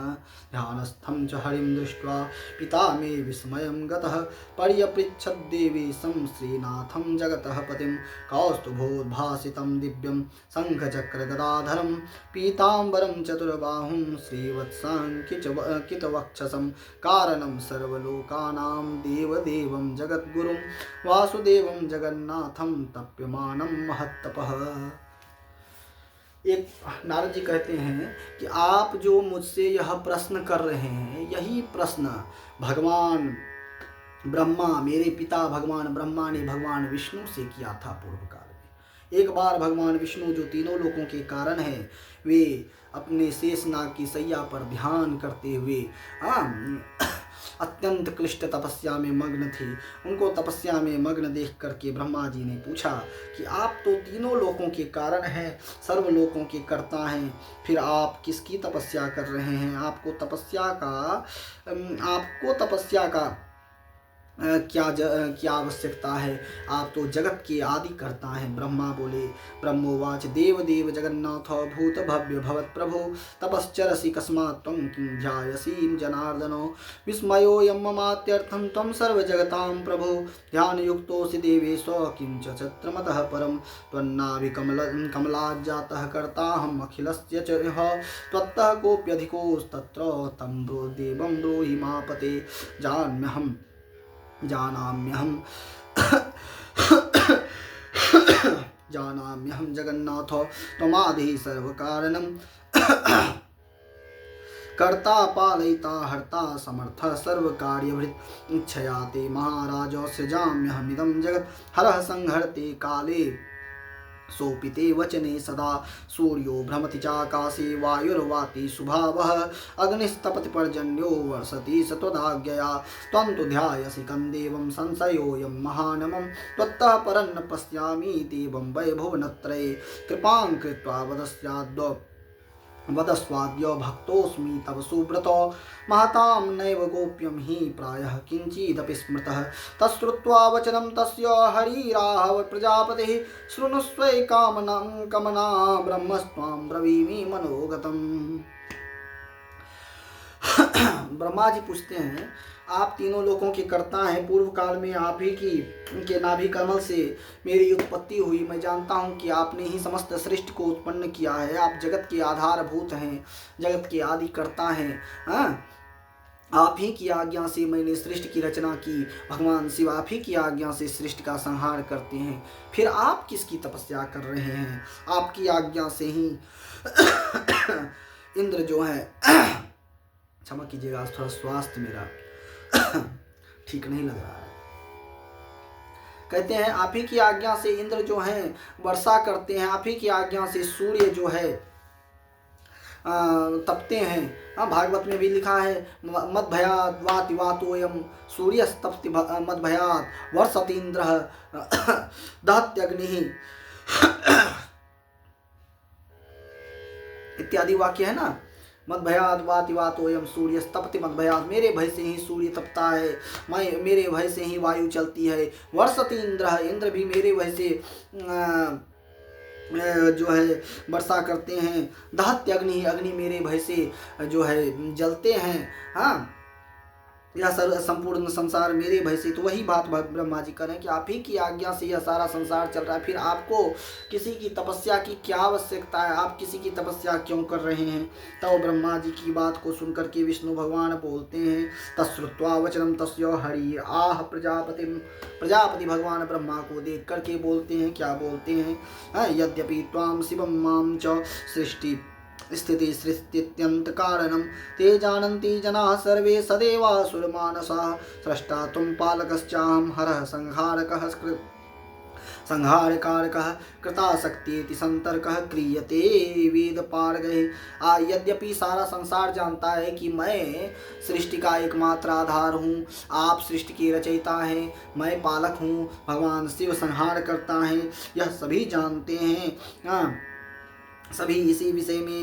S1: ध्यानस्थं च हरिं दृष्ट्वा पिता मे विस्मयं गतः पर्यपृच्छद्देवेशं श्रीनाथं जगतः पतिं कौस्तुभोद्भासितं दिव्यं शङ्खचक्रगदाधरं पीताम्बरं चतुर्बाहुं श्रीवत्साङ्कितवक्षसं कारणं सर्वलोकानां देवदेवं जगद्गुरुं वासुदेवं जगन्नाथम तप्यमानम महत्तपः। एक नारद जी कहते हैं कि आप जो मुझसे यह प्रश्न कर रहे हैं, यही प्रश्न भगवान ब्रह्मा, मेरे पिता भगवान ब्रह्मा ने भगवान विष्णु से किया था पूर्व काल में। एक बार भगवान विष्णु जो तीनों लोकों के कारण हैं, वे अपने शेषनाग की सैया पर ध्यान करते हुए अत्यंत क्लिष्ट तपस्या में मग्न थे। उनको तपस्या में मग्न देख करके ब्रह्मा जी ने पूछा कि आप तो तीनों लोकों के कारण हैं, सर्व लोकों के कर्ता हैं, फिर आप किसकी तपस्या कर रहे हैं, आपको तपस्या का क्या आवश्यकता है, आप तो जगत के आदि करता हैं। ब्रह्मा बोले, ब्रह्मोवाच देव देव जगन्नाथ भूत भव्य भवत प्रभु तपश्चरसि कस्मात् त्वं किं ध्यायसि जनार्दनो विस्मयोऽयं ममात्यर्थं त्वं सर्वजगतां प्रभु ध्यानयुक्तोऽसि देवेश किं च छत्रमतः परं त्वन्नाभिकमलाज्जातः कर्ताहम् अखिलस्य च त्वत्तः कोऽप्यधिकोस्तत्र तं देवं ब्रूहि मापते जानाम्यहं जगन्नाथ त्वमादिः सर्वकारणं कर्ता पालयिता हर्ता समर्थ सर्वकार्यभृत् इच्छया ते महाराज सृजाम्यहमिदं जगत् हरः संहर्ते काले सोपिते वचने सदा सूर्यो भ्रमति चाकाशे वायुर्वाति सुभावः अग्निस्तपति पर्जन्यो वर्षति सत्वदाज्ञया त्वं तु ध्यायसि कं देवं संशयोऽयं महानमं त्वत्तः परं न पश्यामि देवं वैभुवनत्रये कृपां कृत्वा वदस्वाद्य भक्तोऽस्मि तव सुब्रतो महतां नैव गोप्यं हि प्रायः किञ्चिदपि स्मृतः तच्छ्रुत्वा वचनं तस्य हरिराह प्रजापतिः शृणुष्वैकामना ब्रह्मस्त्वां ब्रवीमि मनोगतम्। ब्रह्मा जी पूछते हैं, आप तीनों लोकों के कर्ता हैं, पूर्व काल में आप ही की के नाभि कमल से मेरी उत्पत्ति हुई। मैं जानता हूँ कि आपने ही समस्त सृष्टि को उत्पन्न किया है, आप जगत के आधारभूत हैं, जगत के आदि कर्ता हैं। आप ही की आज्ञा से मैंने सृष्टि की रचना की, भगवान शिव आप ही की आज्ञा से सृष्टि का संहार करते हैं, फिर आप किसकी तपस्या कर रहे हैं? आपकी आज्ञा से ही इंद्र जो है, क्षमा कीजिएगा, थोड़ा स्वास्थ्य मेरा ठीक नहीं लग रहा है। कहते हैं आप ही की आज्ञा से इंद्र जो हैं वर्षा करते हैं, आप ही की आज्ञा से सूर्य जो है तपते हैं। भागवत में भी लिखा है मद भयात वाति वातोयम सूर्यस्तप्ति मद भयात वर्षतीन्द्र दहत्यग्नि इत्यादि वाक्य है ना। मद भयात वाति वातोयम सूर्य तपति मद भयात, मेरे भय से ही सूर्य तपता है, मैं मेरे भय से ही वायु चलती है। वर्षति इंद्र, इंद्र भी मेरे भय से जो है वर्षा करते हैं। दहत्य अग्नि, अग्नि मेरे भय से जो है जलते हैं। हाँ, यह संपूर्ण संसार मेरे भय से। तो वही बात ब्रह्मा जी करें कि आप ही की आज्ञा से यह सारा संसार चल रहा है, फिर आपको किसी की तपस्या की क्या आवश्यकता है, आप किसी की तपस्या क्यों कर रहे हैं। तो ब्रह्मा जी की बात को सुनकर के विष्णु भगवान बोलते हैं तश्रुत्वा वचनम तस्य हरि आह प्रजापति भगवान ब्रह्मा को देख करके बोलते हैं, क्या बोलते हैं, यद्यपि त्वाम शिवम माम च सृष्टि स्थिति सृष्टित्यंत कारणम ते जानन्ति जनाः सर्वे सदेवासुरमानसाः स्रष्टा तुम पालकश्चाहं हरः संहारकः संहारकारकः कृताशक्तिति संतर्कः क्रियते वेद पारगः। यद्यपि सारा संसार जानता है कि मैं सृष्टि का एकमात्र आधार हूँ, आप सृष्टि के रचयिता हैं, मैं पालक हूँ, भगवान शिव संहार करता है, यह सभी जानते हैं। सभी इसी विषय में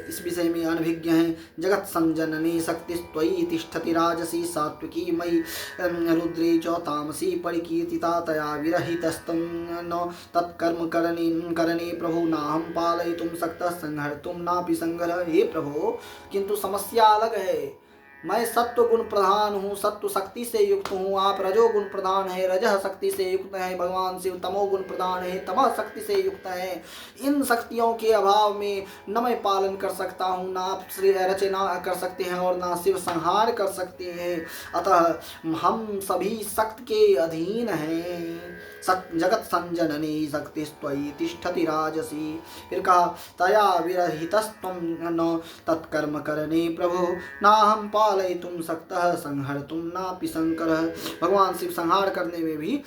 S1: इस विषय में अनभिज्ञ हैं। जगत संजननी शक्तिस्त्वयि तिष्ठति राजसी सात्विकी मयि रुद्रे च तामसी परिकीर्तिता तया विरहितस्तं न तत्कर्म करणे प्रभु नाहं पालयितुं शक्तः संहर्तुं नापि संग्रह। हे प्रभु, किंतु समस्या अलग है। मैं सत्व गुण प्रधान हूँ, सत्व शक्ति से युक्त हूँ, आप रजोगुण प्रधान है, रजह शक्ति से युक्त है, भगवान शिव तमोगुण प्रधान है, तमह शक्ति से युक्त है। इन शक्तियों के अभाव में न मैं पालन कर सकता हूँ, ना आप रचना कर सकते हैं और ना शिव संहार कर सकते हैं। अतः हम सभी शक्ति के अधीन हैं। जगत संजननी शक्तिस्त्वयि तिष्ठति राजसी। फिर कहा तया विरहितस्त्वं न तत्कर्म करणे प्रभु नाहं पालयितुं शक्तः संहर्तुं नापि शंकरः। भगवान शिव संहार करने में भी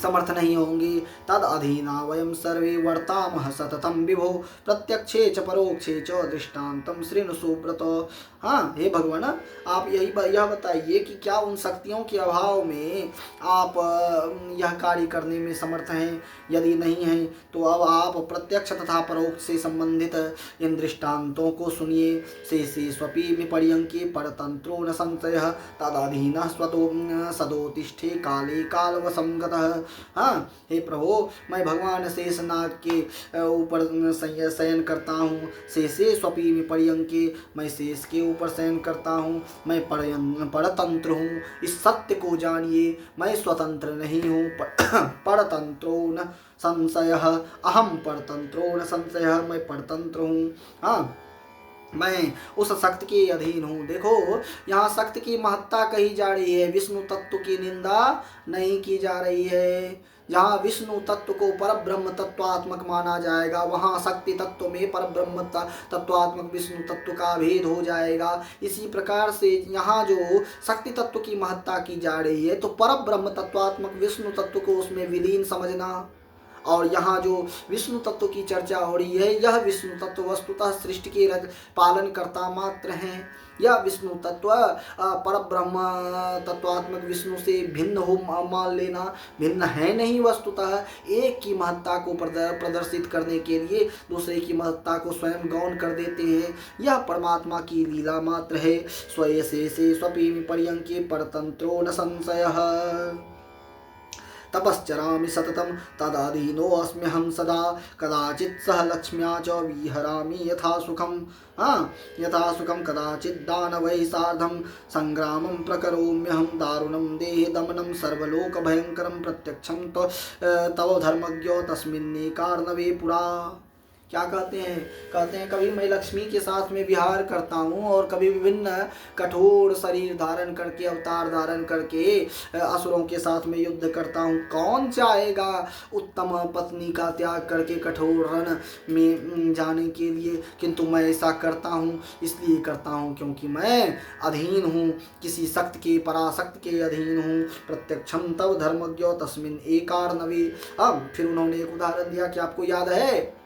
S1: समर्थ नहीं होंगे। तद अधीना वयम सर्वे वर्तामः सततम विभो प्रत्यक्षे च परोक्षे च दृष्टान्तम श्रीनु सुब्रत। हाँ, हे भगवान, आप यह बताइए कि क्या उन शक्तियों के अभाव में आप यह कार्य करने में समर्थ हैं? यदि नहीं हैं तो अब आप प्रत्यक्ष तथा परोक्ष से संबंधित इन दृष्टांतों को सुनिए। से स्वपि विपर्यंके परतंत्रो न संशयः तदधीनः स्वतो सदोतिष्ठे काले कालवसंगतः। हाँ, हे प्रभु, मैं भगवान शेषनाग के ऊपर शयन करता हूँ। से स्वपि विपर्यंके, मैं शेष के ऊपर शयन करता हूँ। मैं परतंत्र हूँ, इस सत्य को जानिए। मैं स्वतंत्र नहीं हूँ। परतंत्रो न संशयः, अहम परतंत्रो न संशयः, मैं परतंत्र हूँ। हाँ, मैं उस शक्ति के अधीन हूँ। देखो, यहाँ शक्ति की महत्ता कही जा रही है, विष्णु तत्व की निंदा नहीं की जा रही है। जहाँ विष्णु तत्व को परब्रह्म तत्वात्मक माना जाएगा, वहाँ शक्ति तत्व में परब्रह्म तत्वात्मक विष्णु तत्व का भेद हो जाएगा। इसी प्रकार से यहाँ जो शक्ति तत्व की महत्ता की जा रही है, तो परब्रह्म तत्वात्मक विष्णु तत्व को उसमें विलीन समझना। और यहाँ जो विष्णु तत्व की चर्चा हो रही है, यह विष्णु तत्व वस्तुतः सृष्टि के पालन करता मात्र हैं। यह विष्णु तत्व परब्रह्म तत्वात्मक विष्णु से भिन्न हो मान लेना, भिन्न है नहीं। वस्तुतः एक की महत्ता को प्रदर्शित करने के लिए दूसरे की महत्ता को स्वयं गौण कर देते हैं। यह परमात्मा की लीला मात्र है। स्वये से स्वपि पर्यंके परतंत्रो न संशयः तपश्चरामि सततं तदाधीनोऽस्म्यहं सदा कदाचित् सह लक्ष्म्या च विहरामि यथा सुखं कदाचित् दानवैः सार्धं संग्रामं प्रकरोम्यहं दारुणं देहे दमनं सर्वलोकभयङ्करं प्रत्यक्षं तव धर्मज्ञो तस्मिन्नेकार्णवे पुरा। क्या कहते हैं कभी मैं लक्ष्मी के साथ में विहार करता हूँ और कभी विभिन्न कठोर शरीर धारण करके, अवतार धारण करके असुरों के साथ में युद्ध करता हूँ। कौन चाहेगा उत्तम पत्नी का त्याग करके कठोर रण में जाने के लिए? किंतु मैं ऐसा करता हूँ, इसलिए करता हूँ क्योंकि मैं अधीन हूँ, किसी शक्ति के, पराशक्ति के अधीन हूँ। प्रत्यक्षम तव धर्मज्ञो तस्मिन् एकार्णवे। अब फिर उन्होंने एक उदाहरण दिया कि आपको याद है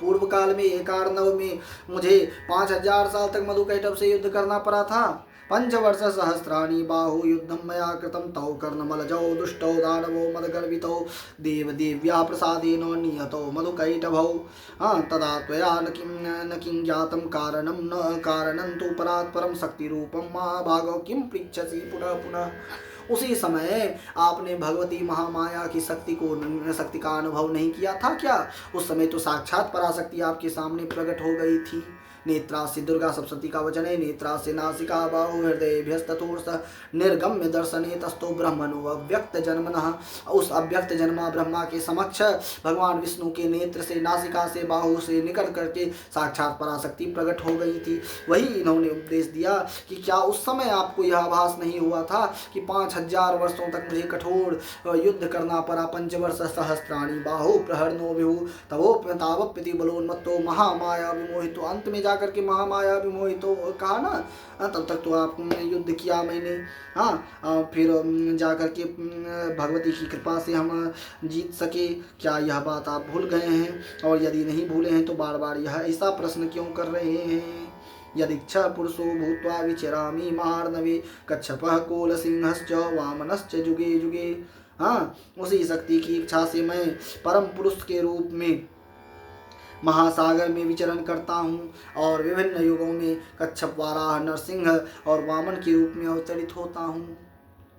S1: पूर्व काल में एक अर्णव में मुझे 5000 साल तक मधुकैटभ से युद्ध करना पड़ा था। पंचवर्ष सहस्राणि बाहु युद्धम मया कृतं तौ कर्णमलजौ दुष्टौ दानवौ मदगर्वितौ देवदेव्या प्रसादेन निहतौ मधुकैटभौ। तदा त्वया न किं ज्ञातं कारणं तु परात् परं शक्तिरूपं महाभागौ किं पृच्छसि पुनः पुनः। उसी समय आपने भगवती महामाया की शक्ति का अनुभव नहीं किया था क्या? उस समय तो साक्षात पराशक्ति आपके सामने प्रकट हो गई थी। नेत्रा से दुर्गा सप्तशती का वचन है। नेत्रा से नासिका बाहु हृदयभ्यस्ततोर्ष निर्गम्य दर्शने तस्थो ब्रह्मणो अव्यक्त जन्मनः। उस अव्यक्त जन्मा ब्रह्मा के समक्ष भगवान विष्णु के नेत्र से, नासिका से, बाहु से निकल करके साक्षात पराशक्ति प्रकट हो गई थी। वही इन्होंने उपदेश दिया कि क्या उस समय आपको यह आभास नहीं हुआ था कि 5000 वर्षों तक मुझे कठोर युद्ध करना पड़ा। पंचवर्ष सहस्राणि बाहु प्रहरणो विभु तावप्यति बलोन्मत्तो महामाया विमोहितो। अंत में जाकर के महामाया विमोहितो कहा ना, तब तक तो आपने युद्ध किया मैंने। फिर जाकर के भगवती की कृपा से हम जीत सके। क्या यह बात आप भूल गए हैं? और यदि नहीं भूले हैं तो बार बार यह ऐसा प्रश्न क्यों कर रहे हैं? यदीच्छा पुरुषो भूत्वा विचरामि महार्णवे कच्छपः कोलसिंहश्च वामनश्च जुगे जुगे। उसी शक्ति की इच्छा से मैं परम पुरुष के रूप में महासागर में विचरण करता हूँ और विभिन्न युगों में कच्छप, वाराह, नरसिंह और वामन के रूप में अवतरित होता हूँ।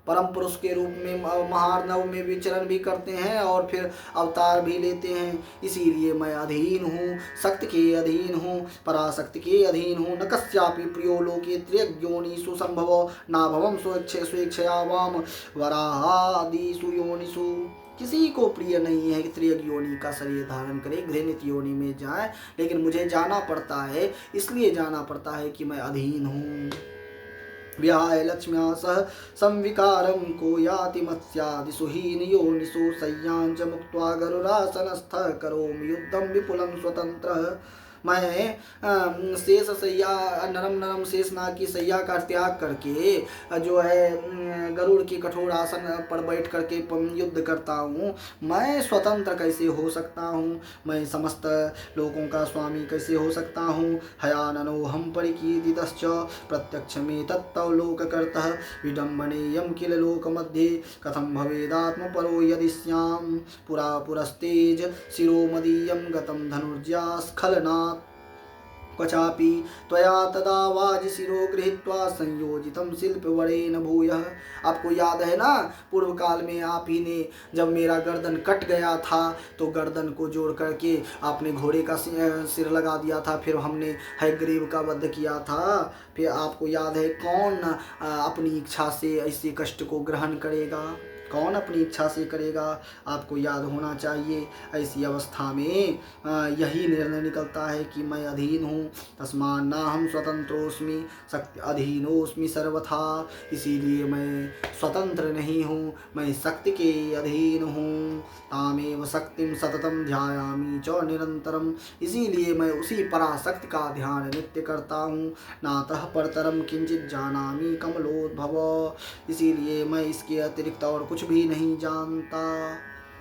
S1: परम पुरुष के रूप में महार्णव में विचरण भी करते हैं और फिर अवतार भी लेते हैं। इसीलिए मैं अधीन हूँ, शक्ति के अधीन हूँ, पराशक्ति के अधीन हूँ। न कस्यापि प्रियो लोके त्र्यग्योनिषु संभवो नाभवम स्वेच्छया वाम वराहादिषु योनिषु। किसी को प्रिय नहीं है कि त्रियग योनि का शरीर धारण करे, घृणित योनि में जाए, लेकिन मुझे जाना पड़ता है। इसलिए जाना पड़ता है कि मैं अधीन हूँ। व्याय लक्ष्म्या सह संविकारं को याति मत्स्यादिषु हीन योनिषु शय्याञ्च मुक्त्वा गरुरासनस्थः करोमि युद्धं विपुलं स्वतंत्रः। मैं शेष सैया, नरम शेषनाग की सैया का त्याग करके जो है गरुड़ की कठोर आसन पर बैठ करके युद्ध करता हूँ। मैं स्वतंत्र कैसे हो सकता हूँ? मैं समस्त लोगों का स्वामी कैसे हो सकता हूँ? हयाननो हम परिकीर्तितश्च प्रत्यक्ष में तत्तव लोककर्तः विडम्बनेयं किल लोकमध्ये कथं भवेदात्मपरो यदि स्याम पुरा पुरस्तेज शिरोमदीयं गतं धनुर्जा स्खलनात् क्वचापि त्वया तदा वाज शिरो गृहीत्वा संयोजितं शिल्पवरेण भूयः। आपको याद है ना, पूर्व काल में आप ही ने जब मेरा गर्दन कट गया था तो गर्दन को जोड़ करके आपने घोड़े का सिर लगा दिया था। फिर हमने हयग्रीव का वध किया था। फिर आपको याद है कौन अपनी इच्छा से ऐसे कष्ट को ग्रहण करेगा? कौन अपनी इच्छा से करेगा? आपको याद होना चाहिए। ऐसी अवस्था में यही निर्णय निकलता है कि मैं अधीन हूँ। तस्मान् नाहं स्वतंत्रोऽस्मि शक्ति अधीनोऽस्मि सर्वथा। इसीलिए मैं स्वतंत्र नहीं हूँ, मैं शक्ति के अधीन हूँ। तामेव शक्तिं सततं ध्यायामि च निरंतरम। इसीलिए मैं उसी पराशक्ति का ध्यान नित्य करता हूँ। नातः परतरम किंचित जानामि कमलोद्भव। इसीलिए मैं इसके अतिरिक्त और कुछ भी नहीं जानता।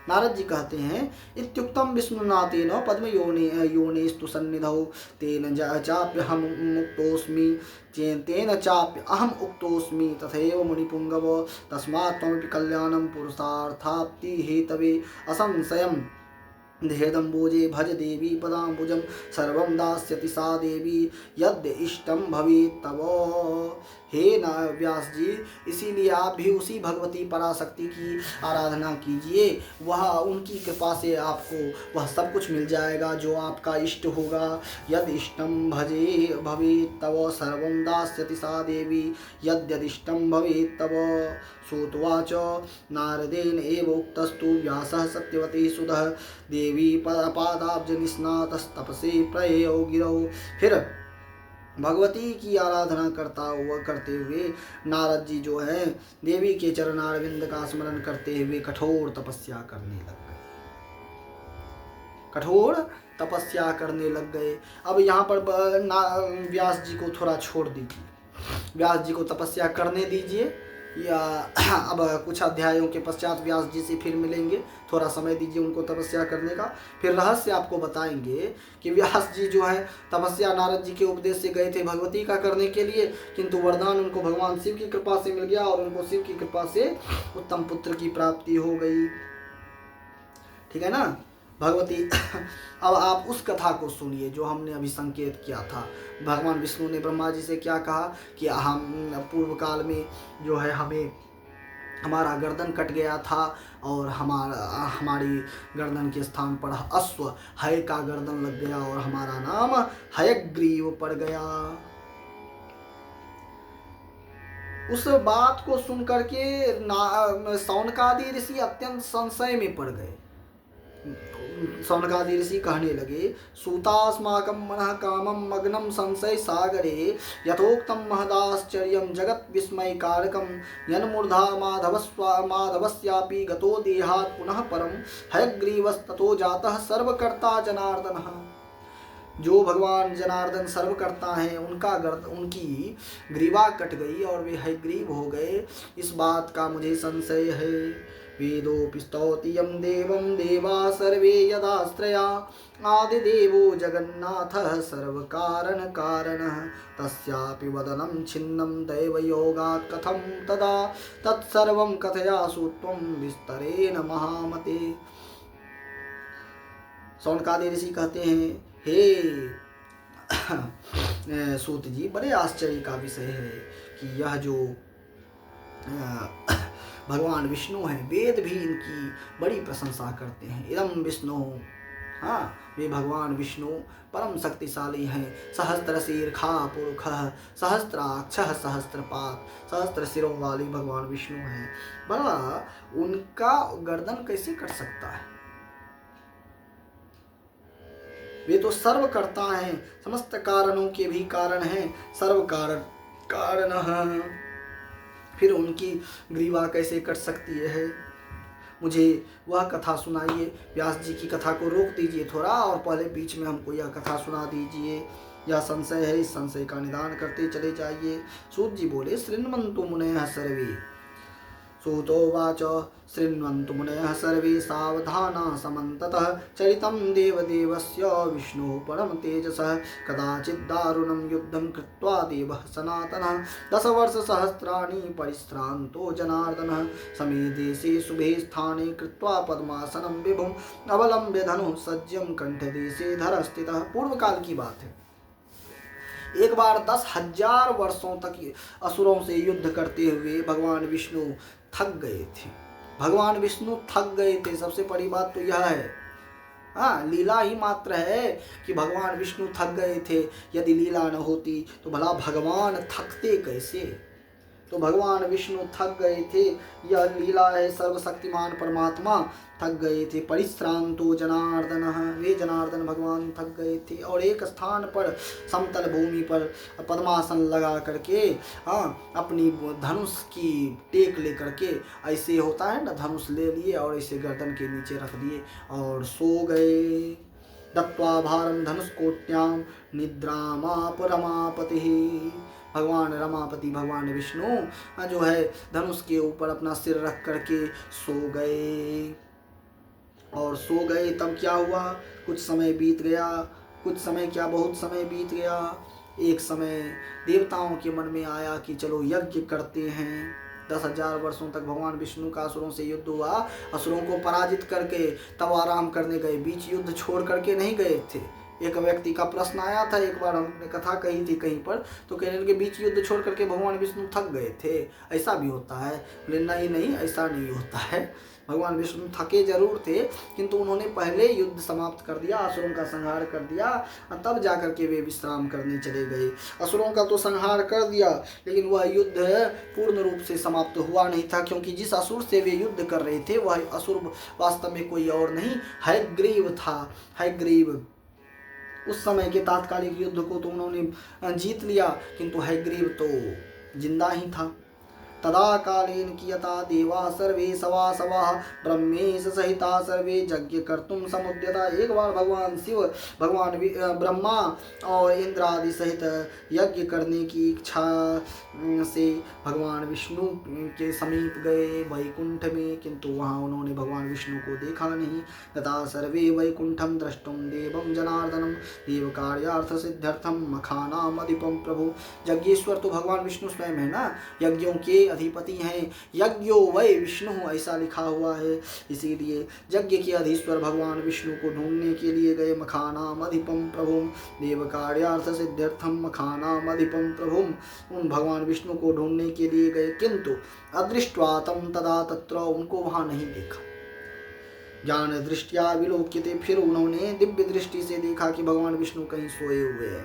S1: नारद जी कहते हैं, इत्युक्तम विष्णुनाथेन पद्म योनिस्तु सन्निधौ तेन चाप्यहम मुक्तोऽस्मि तेन चाप्यहम उक्तोऽस्मि तथैव मुनिपुंगव। तस्मात् त्वमपि कल्याणं पुरुषार्थाप्ति हेतवे असंशयम् ध्येदम्बोजे भज देवी पदाम्बुजं सर्वं दास्यति सा देवी यद्य इष्टं भवेत् तव। हे ना व्यास जी, इसीलिए आप भी उसी भगवती पराशक्ति की आराधना कीजिए। वह उनकी कृपा से आपको वह सब कुछ मिल जाएगा जो आपका इष्ट होगा। यद इष्टं भजे भवेत् तव सर्वं दास्यति सा देवी यद्यदिष्टं भवेत् तव। श्रुत्वाच नारदेन एव उक्तस्तु व्यासः सत्यवती सुधः देवी पादाब्ज निस्नातस्तपसे प्रययौ गिरौ। फिर भगवती की आराधना करते हुए नारद जी जो है देवी के चरणारविंद का स्मरण करते हुए कठोर तपस्या करने लग गए। अब यहाँ पर व्यास जी को थोड़ा छोड़ दीजिए, व्यास जी को तपस्या करने दीजिए। या अब कुछ अध्यायों के पश्चात व्यास जी से फिर मिलेंगे, थोड़ा समय दीजिए उनको तपस्या करने का। फिर रहस्य आपको बताएंगे कि व्यास जी जो है तपस्या नारद जी के उपदेश से गए थे भगवती का करने के लिए, किंतु वरदान उनको भगवान शिव की कृपा से मिल गया और उनको शिव की कृपा से उत्तम पुत्र की प्राप्ति हो गई। ठीक है ना भगवती। अब आप उस कथा को सुनिए जो हमने अभी संकेत किया था। भगवान विष्णु ने ब्रह्मा जी से क्या कहा कि हम पूर्व काल में जो है हमारा गर्दन कट गया था और हमारी गर्दन के स्थान पर अश्व हय का गर्दन लग गया और हमारा नाम हयग्रीव पड़ गया। उस बात को सुनकर के सौनकादि ऋषि अत्यंत संशय में पड़ गए। सौनकादि ऋषि कहने लगे, सूतास्माकं मनः कामं मग्नं संशय सागरे यथोक्तं महदाश्चर्यं जगत् विस्मय कारकं यन्मूर्धा माधवस्यापि गतो देहात् पुनः परं हयग्रीवस्ततो जातः सर्वकर्ता जनार्दनः। जो भगवान जनार्दन सर्वकर्ता हैं उनकी ग्रीवा कट गई और वे हयग्रीव हो गए, इस बात का मुझे संशय है। वेदोऽपि स्तौति यं देवं देवा सर्वे यदाश्रया आदिदेवो जगन्नाथः सर्वकारणकारणः तस्यापि वदनं छिन्नं दैवयोगात् कथं तदा तत्सर्वं कथयासु त्वं विस्तरेण महामते। सौनकादि ऋषि कहते हैं, हे सूत जी, बड़े आश्चर्य का विषय है कि यह जो भगवान विष्णु हैं, वेद भी इनकी बड़ी प्रशंसा करते हैं। इदं विष्णु, हाँ, वे भगवान विष्णु परम शक्तिशाली हैं। सहस्त्र शीर्षा पुरुषः सहस्त्राक्षः सहस्त्रपाद, सहस्त्र सिरों वाले भगवान विष्णु हैं। भला उनका गर्दन कैसे कट सकता है? वे तो सर्वकर्ता हैं, समस्त कारणों के भी कारण हैं, सर्व कारण फिर उनकी ग्रीवा कैसे कट सकती है? मुझे वह कथा सुनाइए। व्यास जी की कथा को रोक दीजिए थोड़ा और पहले बीच में हमको यह कथा सुना दीजिए। यह संशय है, इस संशय का निदान करते चले जाइए। सूत जी बोले, शृण्वन्तु मुनयः सर्वे। सूतोवाच, शृण्वन्तु मुनयः सर्वे सावधाना समन्ततः चरितं देवदेवस्य विष्णुः परमतेजसः कदाचित् दारुणं युद्धं कृत्वा देवः सनातनः 10 वर्षसहस्राणि परिश्रान्तो जनार्दनः समे देशे शुभे स्थाने कृत्वा पद्मासनं विभुम् अवलम्ब्य धनुः सज्जं कंठदेशे धरस्थितः। पूर्व काल की बात है। एक बार 10,000 वर्षों तक असुरों से युद्ध करते हुए भगवान विष्णु थक गए थे। भगवान विष्णु थक गए थे। सबसे बड़ी बात तो यह है, हाँ, लीला ही मात्र है कि भगवान विष्णु थक गए थे। यदि लीला न होती तो भला भगवान थकते कैसे? तो भगवान विष्णु थक गए थे, यह लीला है। सर्वशक्तिमान परमात्मा थक गए थे। परिश्रांतो जनार्दन, वे जनार्दन भगवान थक गए थे और एक स्थान पर समतल भूमि पर पद्मासन लगा करके, हाँ, अपनी धनुष की टेक लेकर के, ऐसे होता है ना, धनुष ले लिए और ऐसे गर्दन के नीचे रख दिए और सो गए। दत्वा भारम धनुष्कोट्यां निद्रामाप रमापति। भगवान रमापति भगवान विष्णु जो है धनुष के ऊपर अपना सिर रख करके सो गए। और सो गए तब क्या हुआ? कुछ समय बीत गया। कुछ समय क्या, बहुत समय बीत गया। एक समय देवताओं के मन में आया कि चलो यज्ञ करते हैं। 10,000 वर्षों तक भगवान विष्णु का असुरों से युद्ध हुआ। असुरों को पराजित करके तब आराम करने गए, बीच युद्ध छोड़ करके नहीं गए थे। एक व्यक्ति का प्रश्न आया था, एक बार हमने कथा कही थी कहीं पर, तो कहने के बीच युद्ध छोड़ करके भगवान विष्णु थक गए थे। ऐसा भी होता है? बोले नहीं, ऐसा नहीं होता है। भगवान विष्णु थके जरूर थे, किंतु उन्होंने पहले युद्ध समाप्त कर दिया, असुरों का संहार कर दिया, तब जाकर के वे विश्राम करने चले गए। असुरों का तो संहार कर दिया, लेकिन वह युद्ध पूर्ण रूप से समाप्त हुआ नहीं था, क्योंकि जिस असुर से वे युद्ध कर रहे थे वह असुर वास्तव में कोई और नहीं, हयग्रीव था। हयग्रीव उस समय के तात्कालिक युद्ध को तो उन्होंने जीत लिया, किंतु हयग्रीव तो जिंदा ही था। तदा कालेन कियता देवा सर्वे सवासवाः ब्रह्मेश सहिता सर्वे यज्ञ कर्तुम समुद्यता। एक बार भगवान शिव, भगवान ब्रह्मा और इंद्र आदि सहित यज्ञ करने की इच्छा से भगवान विष्णु के समीप गए वैकुंठ में, किंतु वहां उन्होंने भगवान विष्णु को देखा नहीं। तथा सर्वे वैकुंठम द्रष्टुम देवम जनार्दनम देव कार्यार्थ सिद्ध्यर्थम मखानाम अधिपम प्रभु। यज्ञेश्वर तो भगवान विष्णु स्वयं है ना, यज्ञों के अधिपति हैं। यज्ञो वै विष्णु ऐसा लिखा हुआ है, इसीलिए यज्ञ के अधीश्वर भगवान विष्णु को ढूंढने के लिए गए। मखानाम अधिपम प्रभुम देव कार्यार्थ सिद्ध्यर्थम मखानाम अधिपम प्रभुम, उन भगवान विष्णु को ढूंढने के लिए गए, किंतु अदृष्ट्वा तम तदा तत्र, उनको वहां नहीं देखा। ज्ञान दृष्टिया विलोक्यते, फिर उन्होंने दिव्य दृष्टि से देखा कि भगवान विष्णु कहीं सोए हुए हैं,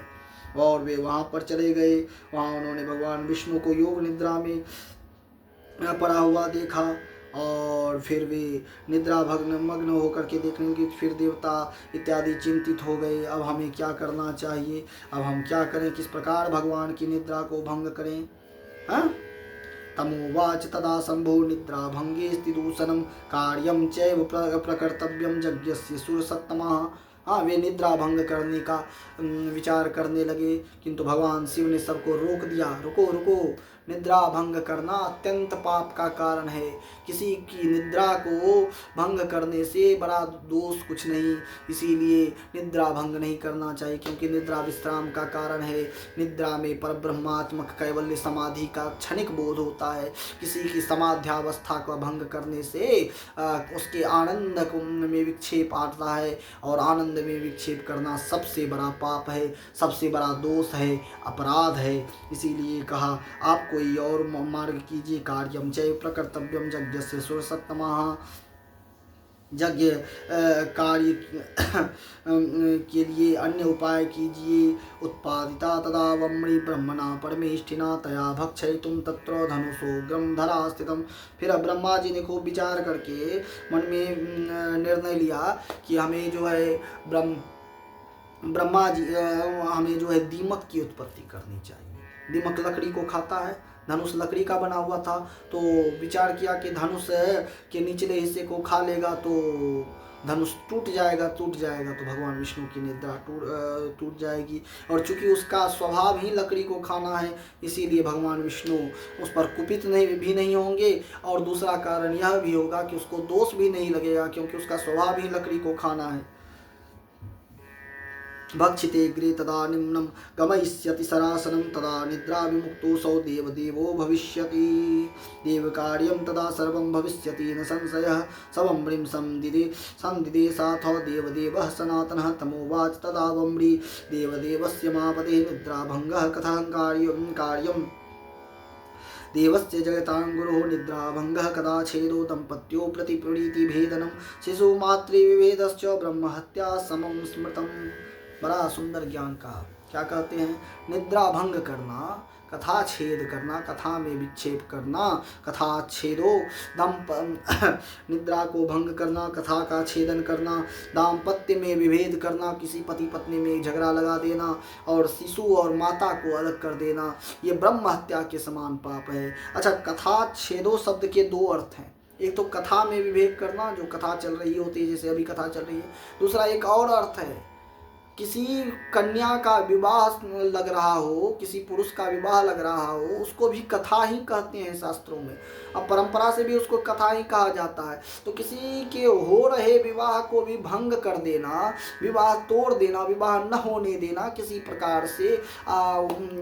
S1: और वे वहां पर चले गए। वहां उन्होंने भगवान विष्णु को योग निद्रा में पड़ा हुआ देखा, और फिर वे निद्रा मग्न होकर के देखने लगे। फिर देवता इत्यादि चिंतित हो गए, अब हमें क्या करना चाहिए, अब हम क्या करें, किस प्रकार भगवान की निद्रा को भंग करें। हाँ, तमोवाच तदा शंभो निद्रा भंगे स्थिदूषणम कार्यम चैव प्रकर्तव्यम यज्ञस्य सुरसत्तमः। हाँ, वे निद्रा भंग करने का विचार करने लगे, किंतु भगवान शिव ने सबको रोक दिया। रुको रुको, निद्रा भंग करना अत्यंत पाप का कारण है। किसी की निद्रा को भंग करने से बड़ा दोष कुछ नहीं, इसीलिए निद्रा भंग नहीं करना चाहिए, क्योंकि निद्रा विश्राम का कारण है। निद्रा में परब्रह्मात्मक कैवल्य समाधि का क्षणिक बोध होता है। किसी की समाध्यावस्था का भंग करने से उसके आनंद में विक्षेप आता है, और आनंद में विक्षेप करना सबसे बड़ा पाप है, सबसे बड़ा दोष है, अपराध है। इसीलिए कहा आप कोई और मार्ग कीजिए। कार्यम चैव प्रकर्तव्यम यज्ञस्य सुरसत्तमः, यज्ञ कार्य के लिए अन्य उपाय कीजिए। उत्पादिता तदा वम्रि ब्रह्मणा परमेष्ठिना तया भक्षयितुम तत्र धनुषोग्रम धरा स्थितम। फिर ब्रह्मा जी ने खूब विचार करके मन में निर्णय लिया कि हमें जो है ब्रह्मा जी हमें जो है दीमक की उत्पत्ति करनी चाहिए। दीमक लकड़ी को खाता है, धनुष लकड़ी का बना हुआ था, तो विचार किया कि धनुष के निचले हिस्से को खा लेगा तो धनुष टूट जाएगा तो भगवान विष्णु की निद्रा टूट जाएगी। और चूंकि उसका स्वभाव ही लकड़ी को खाना है, इसीलिए भगवान विष्णु उस पर कुपित भी नहीं होंगे, और दूसरा कारण यह भी होगा कि उसको दोष भी नहीं लगेगा, क्योंकि उसका स्वभाव ही लकड़ी को खाना है। भक्षिते अग्रे तदा निम्नं गमयिष्यति सरासनं तदा निद्रा विमुक्तोऽसौ देवदेवो भविष्यति। देवकार्यं तदा सर्वं भविष्यति न संशयः। सवम्रिं संदिदे साथ देवदेवः सनातनः। तमोवाच तदा वम्रि देवदेवस्य मापते निद्राभङ्गः कथं कार्यं देवस्य जगतां गुरोः निद्राभङ्गः कदा छेदो दम्पत्यो प्रतिप्रीति भेदनं शिशुमातृविभेदश्च ब्रह्महत्या समं स्मृतम्। बड़ा सुंदर ज्ञान का क्या कहते हैं, निद्रा भंग करना, कथा छेद करना, कथा में विक्षेप करना, कथा छेदो निद्रा को भंग करना, कथा का छेदन करना, दाम्पत्य में विभेद करना, किसी पति पत्नी में झगड़ा लगा देना, और शिशु और माता को अलग कर देना, ये ब्रह्म हत्या के समान पाप है। अच्छा, कथा छेदो शब्द के दो अर्थ हैं। एक तो कथा में विभेद करना, जो कथा चल रही होती है, जैसे अभी कथा चल रही है। दूसरा एक और अर्थ है, किसी कन्या का विवाह लग रहा हो, किसी पुरुष का विवाह लग रहा हो, उसको भी कथा ही कहते हैं शास्त्रों में। अब परंपरा से भी उसको कथा ही कहा जाता है। तो किसी के हो रहे विवाह को भी भंग कर देना, विवाह तोड़ देना, विवाह न होने देना किसी प्रकार से,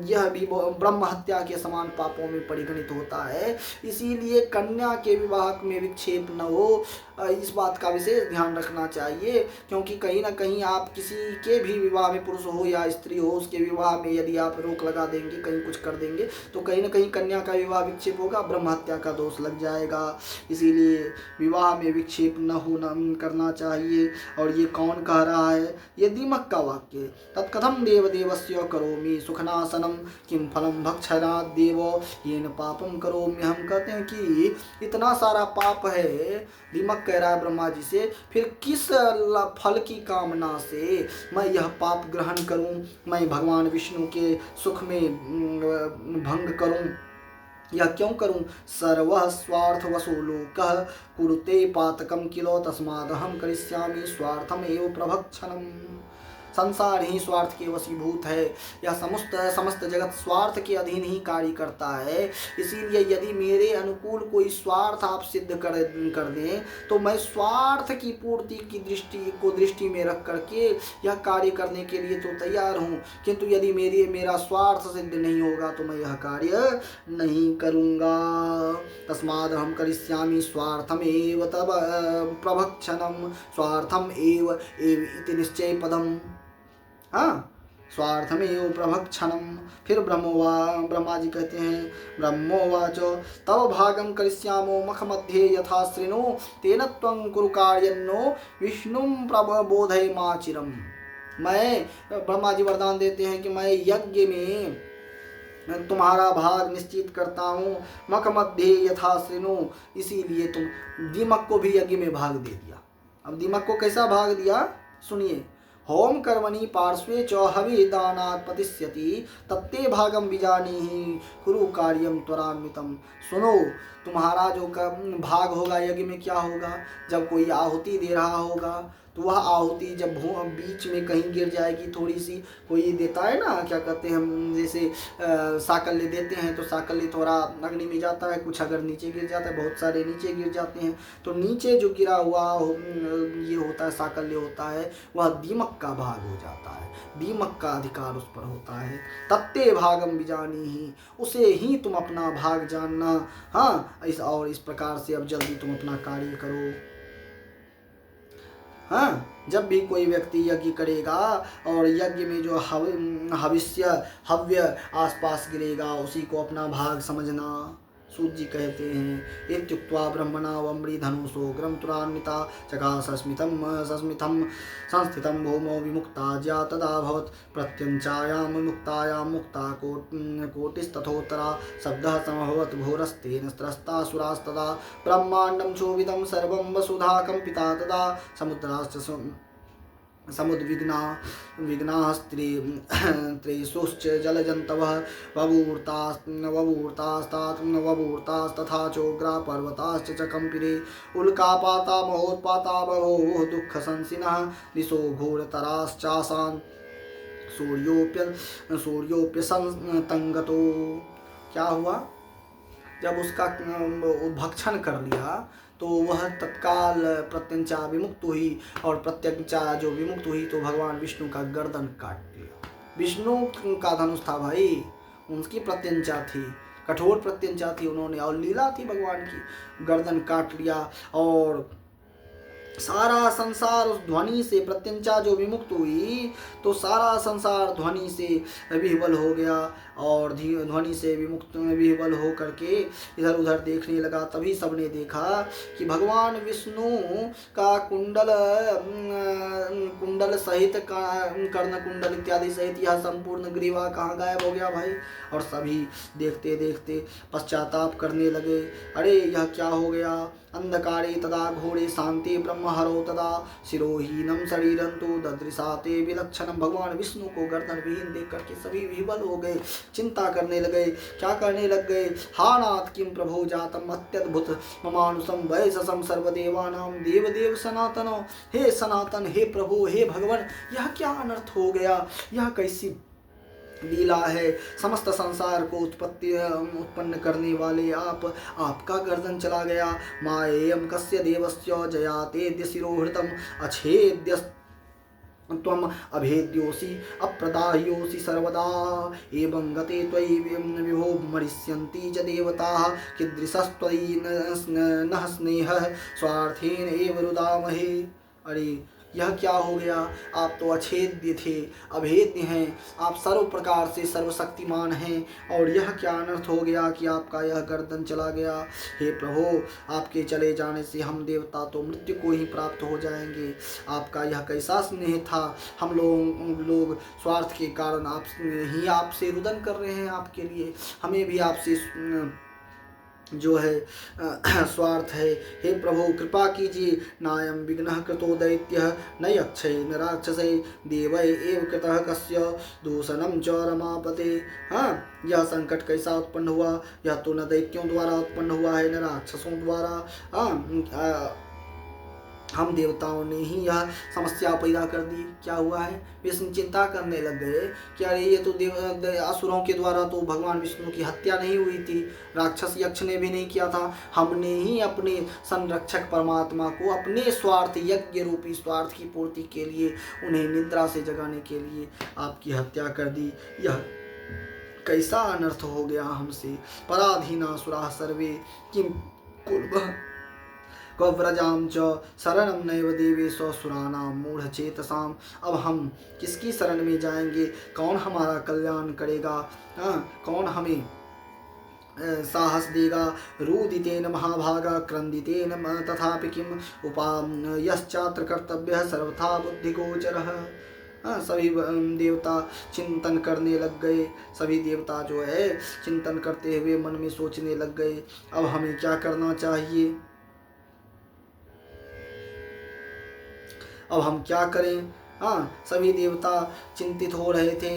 S1: यह भी ब्रह्म हत्या के समान पापों में परिगणित होता है। इसीलिए कन्या के विवाह में विक्षेप न हो, इस बात का विशेष ध्यान रखना चाहिए, क्योंकि कहीं ना कहीं आप किसी के भी विवाह में, पुरुष हो या स्त्री हो, उसके विवाह में यदि आप रोक लगा देंगे, कहीं कुछ कर देंगे, तो कहीं ना कहीं कन्या का विवाह विक्षेप होगा, ब्रह्म हत्या का दोष लग जाएगा। इसीलिए विवाह में विक्षेप न होना करना चाहिए। और ये कौन कह रहा है, ये दीमक का वाक्य। तत्कथम देवदेवस्य करोमि सुखनाशनम किम फलम भक्षणात् देवो येन पापम करोमि। हम कहते हैं कि इतना सारा पाप है, दीमक कह रहा है ब्रह्मा जी से, फिर किस फल की कामना से मैं यह पाप ग्रहण करूं, मैं भगवान विष्णु के सुख में भंग करूं। यह क्यों करूं? सर्वः स्वार्थवशो लोकः कुरुते पातकं किलो तस्मादहं करिष्यामि स्वार्थमेव प्रभक्षणम्। संसार ही स्वार्थ के वशीभूत है। यह समस्त जगत स्वार्थ के अधीन ही कार्य करता है। इसीलिए यदि मेरे अनुकूल कोई स्वार्थ आप सिद्ध कर दें तो मैं स्वार्थ की पूर्ति की दृष्टि में रख करके यह कार्य करने के लिए तो तैयार हूँ, किंतु यदि मेरा स्वार्थ सिद्ध नहीं होगा तो मैं यह कार्य नहीं करूँगा। तस्माद् हम करिष्यामि स्वार्थमेव तब प्रभक्षणम। स्वार्थम एव इति निश्चय पदम। हाँ, स्वार्थमेव प्रभक्षणम। फिर ब्रह्मा जी कहते हैं, ब्रह्मोवाच तव भागं करिष्यामो मख मध्ये यथा श्रृणु तेन त्वं कुरु कार्यन्नो विष्णुं प्रबोधय माचिरम। मैं, ब्रह्मा जी वरदान देते हैं कि मैं यज्ञ में तुम्हारा भाग निश्चित करता हूँ। मख मध्ये यथा श्रृणु, इसीलिए तुम दीमक को भी यज्ञ में भाग दे दिया। अब दीमक को कैसा भाग दिया सुनिए। होम कर्मणि पार्श्वे च हवि दानात् पतिष्यति तत्ते भागम बीजानीहि कुरु कार्यम त्वरान्वितम। सुनो, तुम्हारा जो भाग होगा यज्ञ में क्या होगा? जब कोई आहुति दे रहा होगा तो वह आहुति जब बीच में कहीं गिर जाएगी, थोड़ी सी कोई देता है ना, क्या कहते हैं हम, जैसे साकल्य देते हैं तो साकल्य थोड़ा अग्नि में जाता है, कुछ अगर नीचे गिर जाता है, बहुत सारे नीचे गिर जाते हैं, तो नीचे जो गिरा हुआ ये होता है साकल्य होता है, वह दीमक का भाग हो जाता है। दीमक का अधिकार उस पर होता है। तत्ते भागम बीजानीहि, उसे ही तुम अपना भाग जानना। हाँ, इस प्रकार से अब जल्दी तुम अपना कार्य करो। हाँ, जब भी कोई व्यक्ति यज्ञ करेगा और यज्ञ में जो हव्य आसपास गिरेगा उसी को अपना भाग समझना। सूत जी कहते हैं, इत्युक्त्वा ब्रह्मणा वम्री धनुषोग्रं तुरान्विता चकाश सस्मितं संस्थितं भौमो विमुक्ता ज्या तदा भवत् प्रत्यञ्चायां विमुक्तायां मुक्ता कोटिस्तथोत्तरा शब्दः समभवत् घोरस्तेन त्रस्तासुरास्तदा ब्रह्माण्डं क्षोभितं सर्वं वसुधा कंपिता तदा समुद्राश्च विघ्नास्त्रेषुश्च जलजन्तवः ववूर्तास्तथा चोग्रा पर्वताश्च च कंपिरे उल्कापाता महोत्पाता बभूवुः दुःखसंसिनः दिशो घोरतराश्चासान् सूर्योऽप्य संतंगतो। क्या हुआ? जब उसका भक्षण कर लिया तो वह तत्काल प्रत्यंचा विमुक्त हुई, और प्रत्यंचा जो विमुक्त हुई तो भगवान विष्णु का गर्दन काट दिया। विष्णु का धनुष था भाई, उनकी प्रत्यंचा थी, कठोर प्रत्यंचा थी उन्होंने, और लीला थी भगवान की, गर्दन काट लिया। और सारा संसार उस ध्वनि से, प्रत्यंचा जो विमुक्त हुई तो सारा संसार ध्वनि से विह्वल हो गया, और ध्वनि से विह्वल हो करके इधर उधर देखने लगा। तभी सबने देखा कि भगवान विष्णु का कुंडल सहित, कर्ण कुंडल इत्यादि सहित यह संपूर्ण ग्रीवा कहाँ गायब हो गया भाई। और सभी देखते देखते पश्चाताप करने लगे, अरे यह क्या हो गया। अंधकारे तदा घोरे शांति ब्रह्महरो तदा शिरोहीनम शरीरंतु ददृशाते विलक्षणम। भगवान विष्णु को गर्दन विहीन देख करके सभी विह्वल हो गए, चिंता करने लगे। क्या करने लग गए? हा नाथ किम प्रभो जातम अत्यद्भुत ममानुषम वैशसम सर्वदेवानां देवदेव सनातनो। हे सनातन, हे प्रभु, हे भगवान, यह क्या अनर्थ हो गया, यह कैसी लीला है। समस्त संसार को उत्पन्न करने वाले आपका गर्दन चला गया। मायेयं कस्य देवस्य जयाते शिरोहृतम अच्छेद्य त्वम अभेद्योसि अप्रदाह्योसि सर्वदा एवं गते त्वयि विभो मरिष्यन्ति च देवताः कीदृशस्त्वयि नः स्नेहः स्वार्थेन एव रुदामहे। अरे यह क्या हो गया? आप तो अछेद्य थे, अभेद्य हैं, आप सर्व प्रकार से सर्वशक्तिमान हैं, और यह क्या अनर्थ हो गया कि आपका यह गर्दन चला गया। हे प्रभु, आपके चले जाने से हम देवता तो मृत्यु को ही प्राप्त हो जाएंगे। आपका यह कैसा स्नेह था। हम लोग स्वार्थ के कारण आपसे रुदन कर रहे हैं आपके लिए। हमें भी आपसे जो है स्वार्थ है। हे प्रभु कृपा कीजिए, नायम विघ्नः कृतो दैत्यः न यक्षै न राक्षसै देवै एव कृतः कस्य दूषणं च रमापते। हाँ, यह संकट कैसा उत्पन्न हुआ? यह तो न दैत्यों द्वारा उत्पन्न हुआ है न राक्षसों द्वारा। हम देवताओं ने ही यह समस्या पैदा कर दी। क्या हुआ है? विष्णु चिंता करने लग गए कि अरे ये तो असुरों के द्वारा तो भगवान विष्णु की हत्या नहीं हुई थी, राक्षस यक्ष ने भी नहीं किया था, हमने ही अपने संरक्षक परमात्मा को अपने स्वार्थ, यज्ञ रूपी स्वार्थ की पूर्ति के लिए, उन्हें निद्रा से जगाने के लिए आपकी हत्या कर दी। यह कैसा अनर्थ हो गया हमसे। पराधीनासुराः सर्वे किं कुर्वः कव्रजाम च शरणम नैव देवेशो सुरानां मूढ़चेतसाम। अब हम किसकी शरण में जाएंगे? कौन हमारा कल्याण करेगा? कौन हमें साहस देगा? रुदितेन महाभागा क्रंदितेन तथापि किम उपायश्चात्र कर्तव्यः सर्वथा बुद्धिगोचरः। सभी देवता चिंतन करने लग गए। सभी देवता जो है चिंतन करते हुए मन में सोचने लग गए, अब हमें क्या करना चाहिए, अब हम क्या करें। सभी देवता चिंतित हो रहे थे।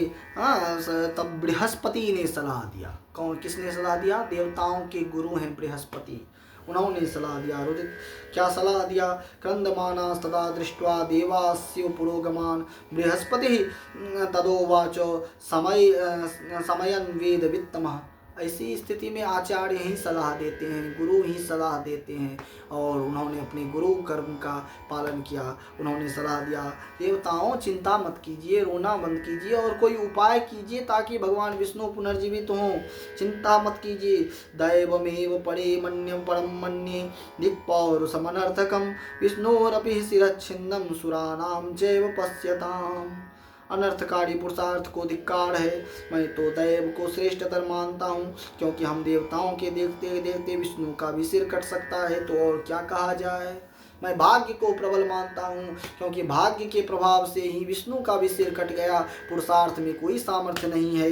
S1: तब बृहस्पति ने सलाह दिया। कौन, किसने सलाह दिया? देवताओं के गुरु हैं बृहस्पति, उन्होंने सलाह दिया। रुदित क्या सलाह दिया? क्रंदमानास्तदा दृष्ट्वा देवास्य पुरोगमान बृहस्पति तदोवाचो समयन वेद वित्तमः। ऐसी स्थिति में आचार्य ही सलाह देते हैं, गुरु ही सलाह देते हैं, और उन्होंने अपने गुरु कर्म का पालन किया। उन्होंने सलाह दिया, देवताओं चिंता मत कीजिए, रोना बंद कीजिए और कोई उपाय कीजिए ताकि भगवान विष्णु पुनर्जीवित हों। चिंता मत कीजिए। दैवमेव परे मन्यं परम मन्ये दिक्पौरुषमनर्थकं विष्णोरपि शिरच्छिन्नं सुराणां चैव पश्यताम्। अनर्थकारी पुरुषार्थ को धिक्कार है। मैं तो दैव को श्रेष्ठतर मानता हूँ, क्योंकि हम देवताओं के देखते देखते विष्णु का भी सिर कट सकता है, तो और क्या कहा जाए। मैं भाग्य को प्रबल मानता हूँ, क्योंकि भाग्य के प्रभाव से ही विष्णु का भी सिर कट गया। पुरुषार्थ में कोई सामर्थ्य नहीं है।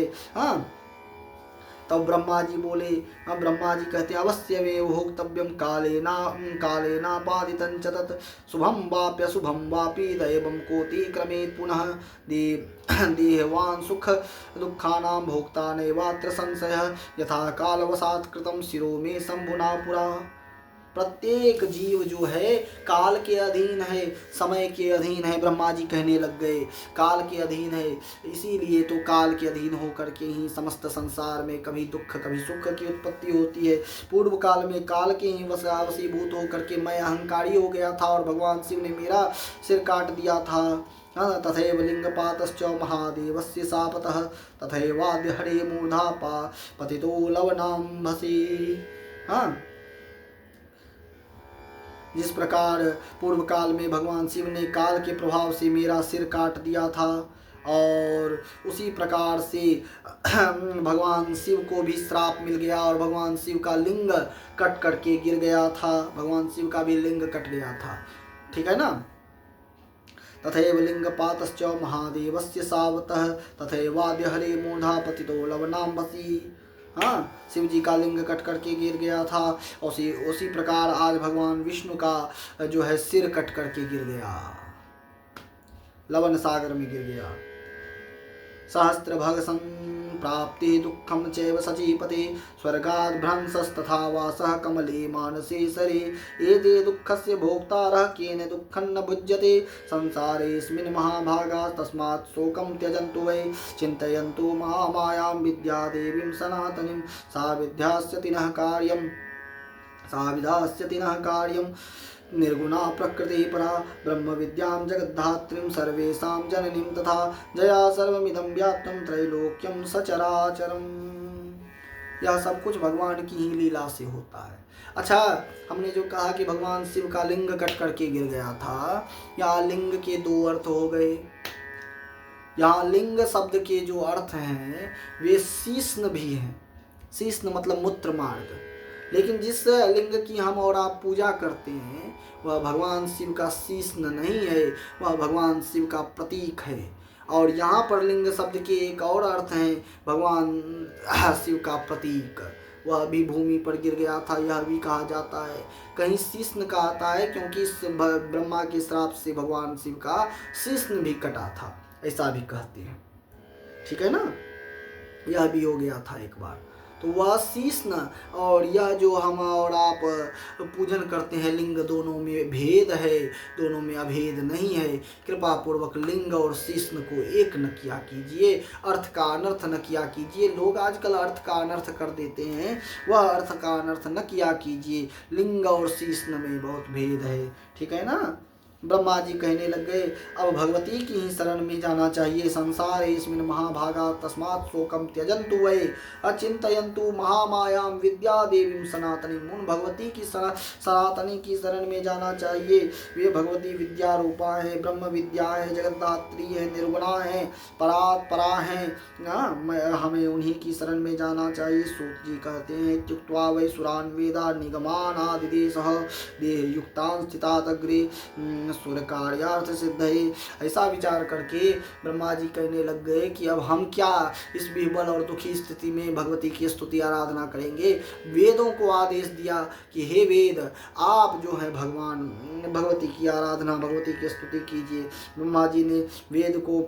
S1: तब ब्रह्मा जी बोले, ब्रह्मा जी कहते अवश्य में भोक्तव्यम कालेना बाधितं च तत् शुभम वाप्यशुभम वापि दैवं कोटि क्रमे पुनः देहवान सुख दुखानां भोक्ता नैवात्र संशयः यथा कालवशात् कृतं शिरो मे शंभुना पुरा। प्रत्येक जीव जो है काल के अधीन है, समय के अधीन है। ब्रह्मा जी कहने लग गए काल के अधीन है, इसीलिए तो काल के अधीन होकर के ही समस्त संसार में कभी दुख कभी सुख की उत्पत्ति होती है। पूर्व काल में काल के ही वशीभूत होकर के मैं अहंकारी हो गया था और भगवान शिव ने मेरा सिर काट दिया था। तथैव लिंगपातश्च महादेवस्य शापतः तथैवाद्य हरे मूर्धा पतितो लवनाम्भसि। जिस प्रकार पूर्व काल में भगवान शिव ने काल के प्रभाव से मेरा सिर काट दिया था, और उसी प्रकार से भगवान शिव को भी श्राप मिल गया और भगवान शिव का लिंग कट करके गिर गया था। भगवान शिव का भी लिंग कट गया था, ठीक है ना। तथैव लिंगपातश्च महादेवस्य शावतः तथैवाद्य हरे मूर्धा पतितो लवनाम्भसि। शिव जी का लिंग कट करके गिर गया था, उसी प्रकार आज भगवान विष्णु का जो है सिर कट करके गिर गया, लवन सागर में गिर गया। सहस्त्रभग संप्राप्ति दुःखं चैव सचीपते स्वर्गाद् भ्रंशस्तथा वासः कमले मानसे सरे एते दुःखस्य भोक्तारः केन दुःखं न भुज्यते संसारेऽस्मिन् महाभागा तस्मात् शोकं त्यजन्तु वै चिन्तयन्तु महामायां विद्यादेवीं सनातनीं सा विद्यास्यति नः कार्यं निर्गुणा प्रकृति परा ब्रह्म विद्यां जगद्धात्रीं सर्वेषां जननीं तथा जया सर्वमिदं व्याप्तं त्रैलोक्यं सचराचरम्। यह सब कुछ भगवान की ही लीला से होता है। अच्छा, हमने जो कहा कि भगवान शिव का लिंग कट करके गिर गया था, यहाँ लिंग के दो अर्थ हो गए। यहाँ लिंग शब्द के जो अर्थ हैं वे शीश्न भी हैं। शीश्न मतलब मूत्र मार्ग, लेकिन जिस लिंग की हम और आप पूजा करते हैं वह भगवान शिव का शीश्न नहीं है, वह भगवान शिव का प्रतीक है। और यहाँ पर लिंग शब्द के एक और अर्थ है, भगवान शिव का प्रतीक। वह भी भूमि पर गिर गया था, यह भी कहा जाता है। कहीं शीश्न का आता है क्योंकि इस ब्रह्मा के श्राप से भगवान शिव का शीश्न भी कटा था, ऐसा भी कहते हैं। ठीक है ना, यह भी हो गया था एक बार। तो वह शीश्न और यह जो हम और आप पूजन करते हैं लिंग, दोनों में भेद है, दोनों में अभेद नहीं है। कृपा पूर्वक लिंग और शीश्न को एक न किया कीजिए, अर्थ का अनर्थ न किया कीजिए। लोग आजकल अर्थ का अनर्थ कर देते हैं, वह अर्थ का अनर्थ न किया कीजिए। लिंग और शीश्न में बहुत भेद है, ठीक है ना। ब्रह्मा जी कहने लग गए, अब भगवती की ही शरण में जाना चाहिए। संसार इसमें महाभागा तस्मात् शोकम त्यजन्तु वै अचिंतयन्तु महामायां विद्या देवीं सनातनी। उन भगवती की सनातनी की शरण में जाना चाहिए। वे भगवती विद्या रूपा है, ब्रह्म विद्या है, जगद्धात्री है, निर्गुणा है, परा है। हमें उन्हीं की शरण में जाना चाहिए। सूत जी कहते हैं, इत्युक्त्वा वै सुरान् वेदा निगमानादिदेशः देहयुक्तान् स्थितादग्रे सूर्य कार्यार्थ सिद्ध है। ऐसा विचार करके ब्रह्मा जी कहने लग गए कि अब हम क्या इस विह्वल और दुखी स्थिति में भगवती की स्तुति आराधना करेंगे। वेदों को आदेश दिया कि हे वेद, आप जो है भगवान भगवती की आराधना, भगवती की स्तुति कीजिए। ब्रह्मा जी ने वेद को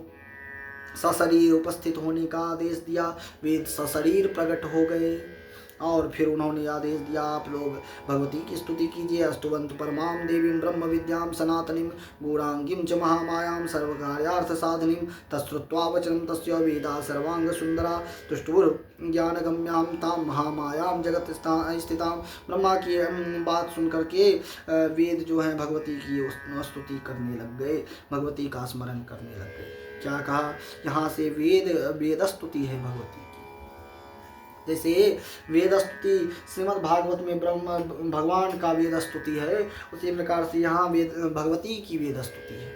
S1: सशरीर उपस्थित होने का आदेश दिया। वेद सशरीर प्रकट हो गए और फिर उन्होंने आदेश दिया, आप लोग भगवती की स्तुति कीजिए। अष्टवंत परमां देवीं ब्रह्म विद्यां सनातनीं गूढ़ांगीं च महामायां सर्वकार्यार्थ साधनीं तच्छ्रुत्वा वचनं तस्य वेदा सर्वांग सुंदरा तुष्टुर्ज्ञानगम्यां तां महामायां जगत स्थितां। ब्रह्मा की बात सुन करके वेद जो है भगवती की स्तुति करने लग गए, भगवती का स्मरण करने लग गए। क्या कहा, यहाँ से वेद स्तुति है भगवती। जैसे वेद स्तुति श्रीमद् भागवत में ब्रह्म भगवान का वेद स्तुति है, उसी प्रकार से यहाँ वेद भगवती की वेद स्तुति है।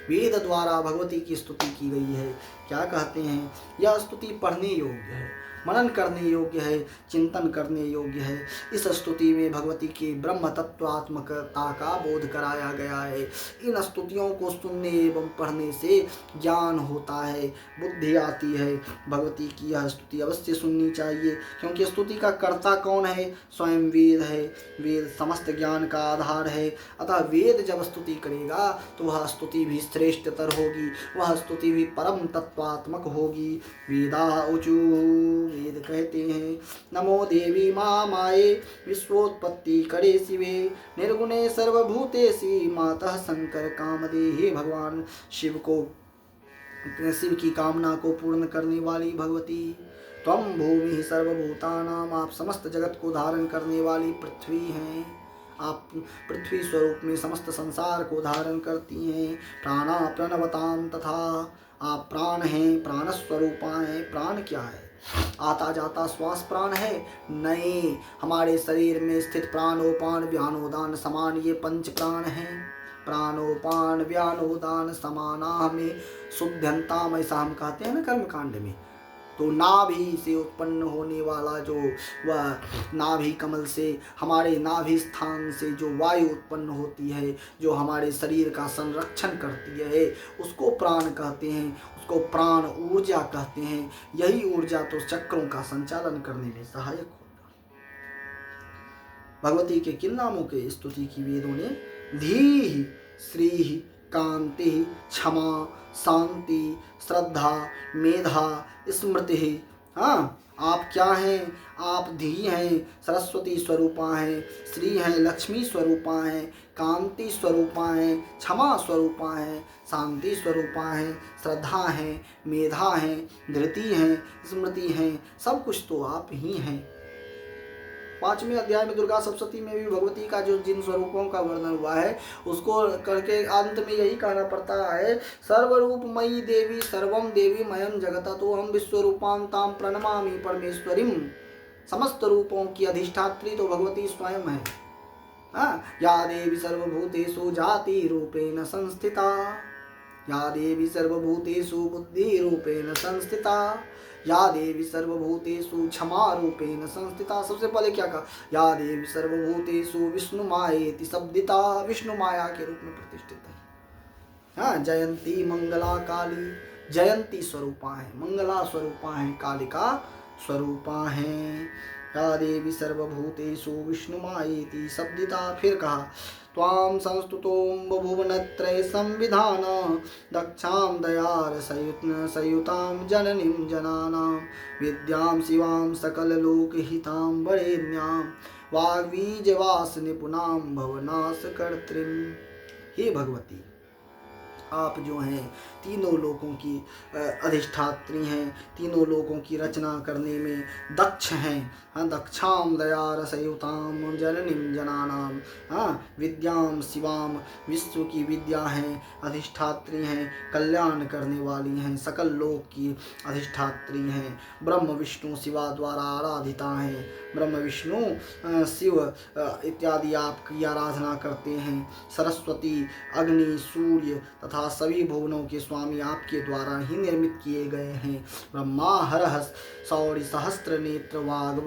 S1: वेद द्वारा भगवती की स्तुति की गई है। क्या कहते हैं, यह स्तुति पढ़ने योग्य है, मनन करने योग्य है, चिंतन करने योग्य है। इस स्तुति में भगवती की ब्रह्म तत्वात्मकता का बोध कराया गया है। इन स्तुतियों को सुनने एवं पढ़ने से ज्ञान होता है, बुद्धि आती है। भगवती की यह स्तुति अवश्य सुननी चाहिए, क्योंकि स्तुति का कर्ता कौन है, स्वयं वेद है। वेद समस्त ज्ञान का आधार है। अतः वेद जब स्तुति करेगा तो वह स्तुति भी श्रेष्ठतर होगी, वह स्तुति भी परम तत्वात्मक होगी। वेदा ऊचु, वेद कहते हैं, नमो देवी माँ माये विश्वोत्पत्ति करे शिवे निर्गुणे सर्वभूतेषि मातः शंकर कामदे। हे भगवान शिव की कामना को पूर्ण करने वाली भगवती, त्वं भूमि सर्वभूतानां, आप समस्त जगत को धारण करने वाली पृथ्वी हैं। आप पृथ्वी स्वरूप में समस्त संसार को धारण करती हैं। प्राणा प्रणवतां तथा, आप प्राण हैं, प्राण स्वरूपा हैं। प्राण क्या है, आता जाता श्वास प्राण है? नहीं, हमारे शरीर में स्थित प्राणोपान व्यानोदान समान ये पंच प्राण हैं। प्राणोपान व्यानोदान समाना में शुद्धंताम, ऐसा हम कहते हैं ना कर्मकांड में। तो नाभि से उत्पन्न होने वाला जो वह नाभि कमल से, हमारे नाभि स्थान से जो वायु उत्पन्न होती है, जो हमारे शरीर का संरक्षण करती है, उसको प्राण कहते हैं, उसको प्राण ऊर्जा कहते हैं। यही ऊर्जा तो चक्रों का संचालन करने में सहायक होता। भगवती के किन नामों के स्तुति की वेदों ने? धीः, श्रीः, कांति, क्षमा, शांति, श्रद्धा, मेधा, स्मृति। हाँ, आप क्या हैं? आप धी हैं, सरस्वती स्वरूपा हैं, श्री हैं, लक्ष्मी स्वरूपा हैं, कांति स्वरूपा हैं, क्षमा स्वरूपा हैं, शांति स्वरूपा हैं, श्रद्धा हैं, मेधा हैं, धृति हैं, स्मृति हैं। सब कुछ तो आप ही हैं। 5वें अध्याय में दुर्गा सप्तशती में भी भगवती का जो जिन स्वरूपों का वर्णन हुआ है, उसको करके अंत में यही कहना पड़ता है, सर्वरूपमयी देवी सर्वम देवी मयम जगत तो हम विश्वरूपां तां प्रणमामि परमेश्वरीं। समस्त रूपों की अधिष्ठात्री तो भगवती स्वयं है। या देवी सर्वभूतेषु जाति रूपेण संस्थिता, या देवी सर्वभूतेषु बुद्धि रूपेण संस्थिता, या देवी सर्वभूतेषु क्षमा रूपेण संस्थिता। सबसे पहले क्या कहा? या देवी सर्वभूतेषु विष्णु मायेति शब्दिता, विष्णु माया के रूप में प्रतिष्ठित है। हाँ, जयंती मंगला काली, जयंती स्वरूपा है, मंगला स्वरूपा है, कालिका स्वरूपा है। या देवी सर्वभूतेषु विष्णुमायेति शब्दिता। फिर कहा त्वां संस्तुतों भुवनत्रय संविधान दक्षां दयार सयुतां जननीं जनानां विद्यां शिवां सकललोकहितां वरेण्यां वाग्बीजवास निपुणां भवनाशकर्त्रीं। हे भगवती, आप जो हैं तीनों लोकों की अधिष्ठात्री हैं, तीनों लोकों की रचना करने में दक्ष हैं। हाँ, दक्षाम दया रसयुताम जननीम जनानाम, हाँ, विद्याम शिवाम, विश्व की विद्या हैं, अधिष्ठात्री हैं, कल्याण करने वाली हैं, सकल लोक की अधिष्ठात्री हैं, ब्रह्म विष्णु शिवा द्वारा आराधिता हैं। ब्रह्म विष्णु शिव इत्यादि आपकी आराधना करते हैं। सरस्वती, अग्नि, सूर्य तथा सभी भुवनों के स्वामी आपके द्वारा ही निर्मित किए गए हैं। ब्रह्मा हरः सौरि सहस्त्र नेत्र वाग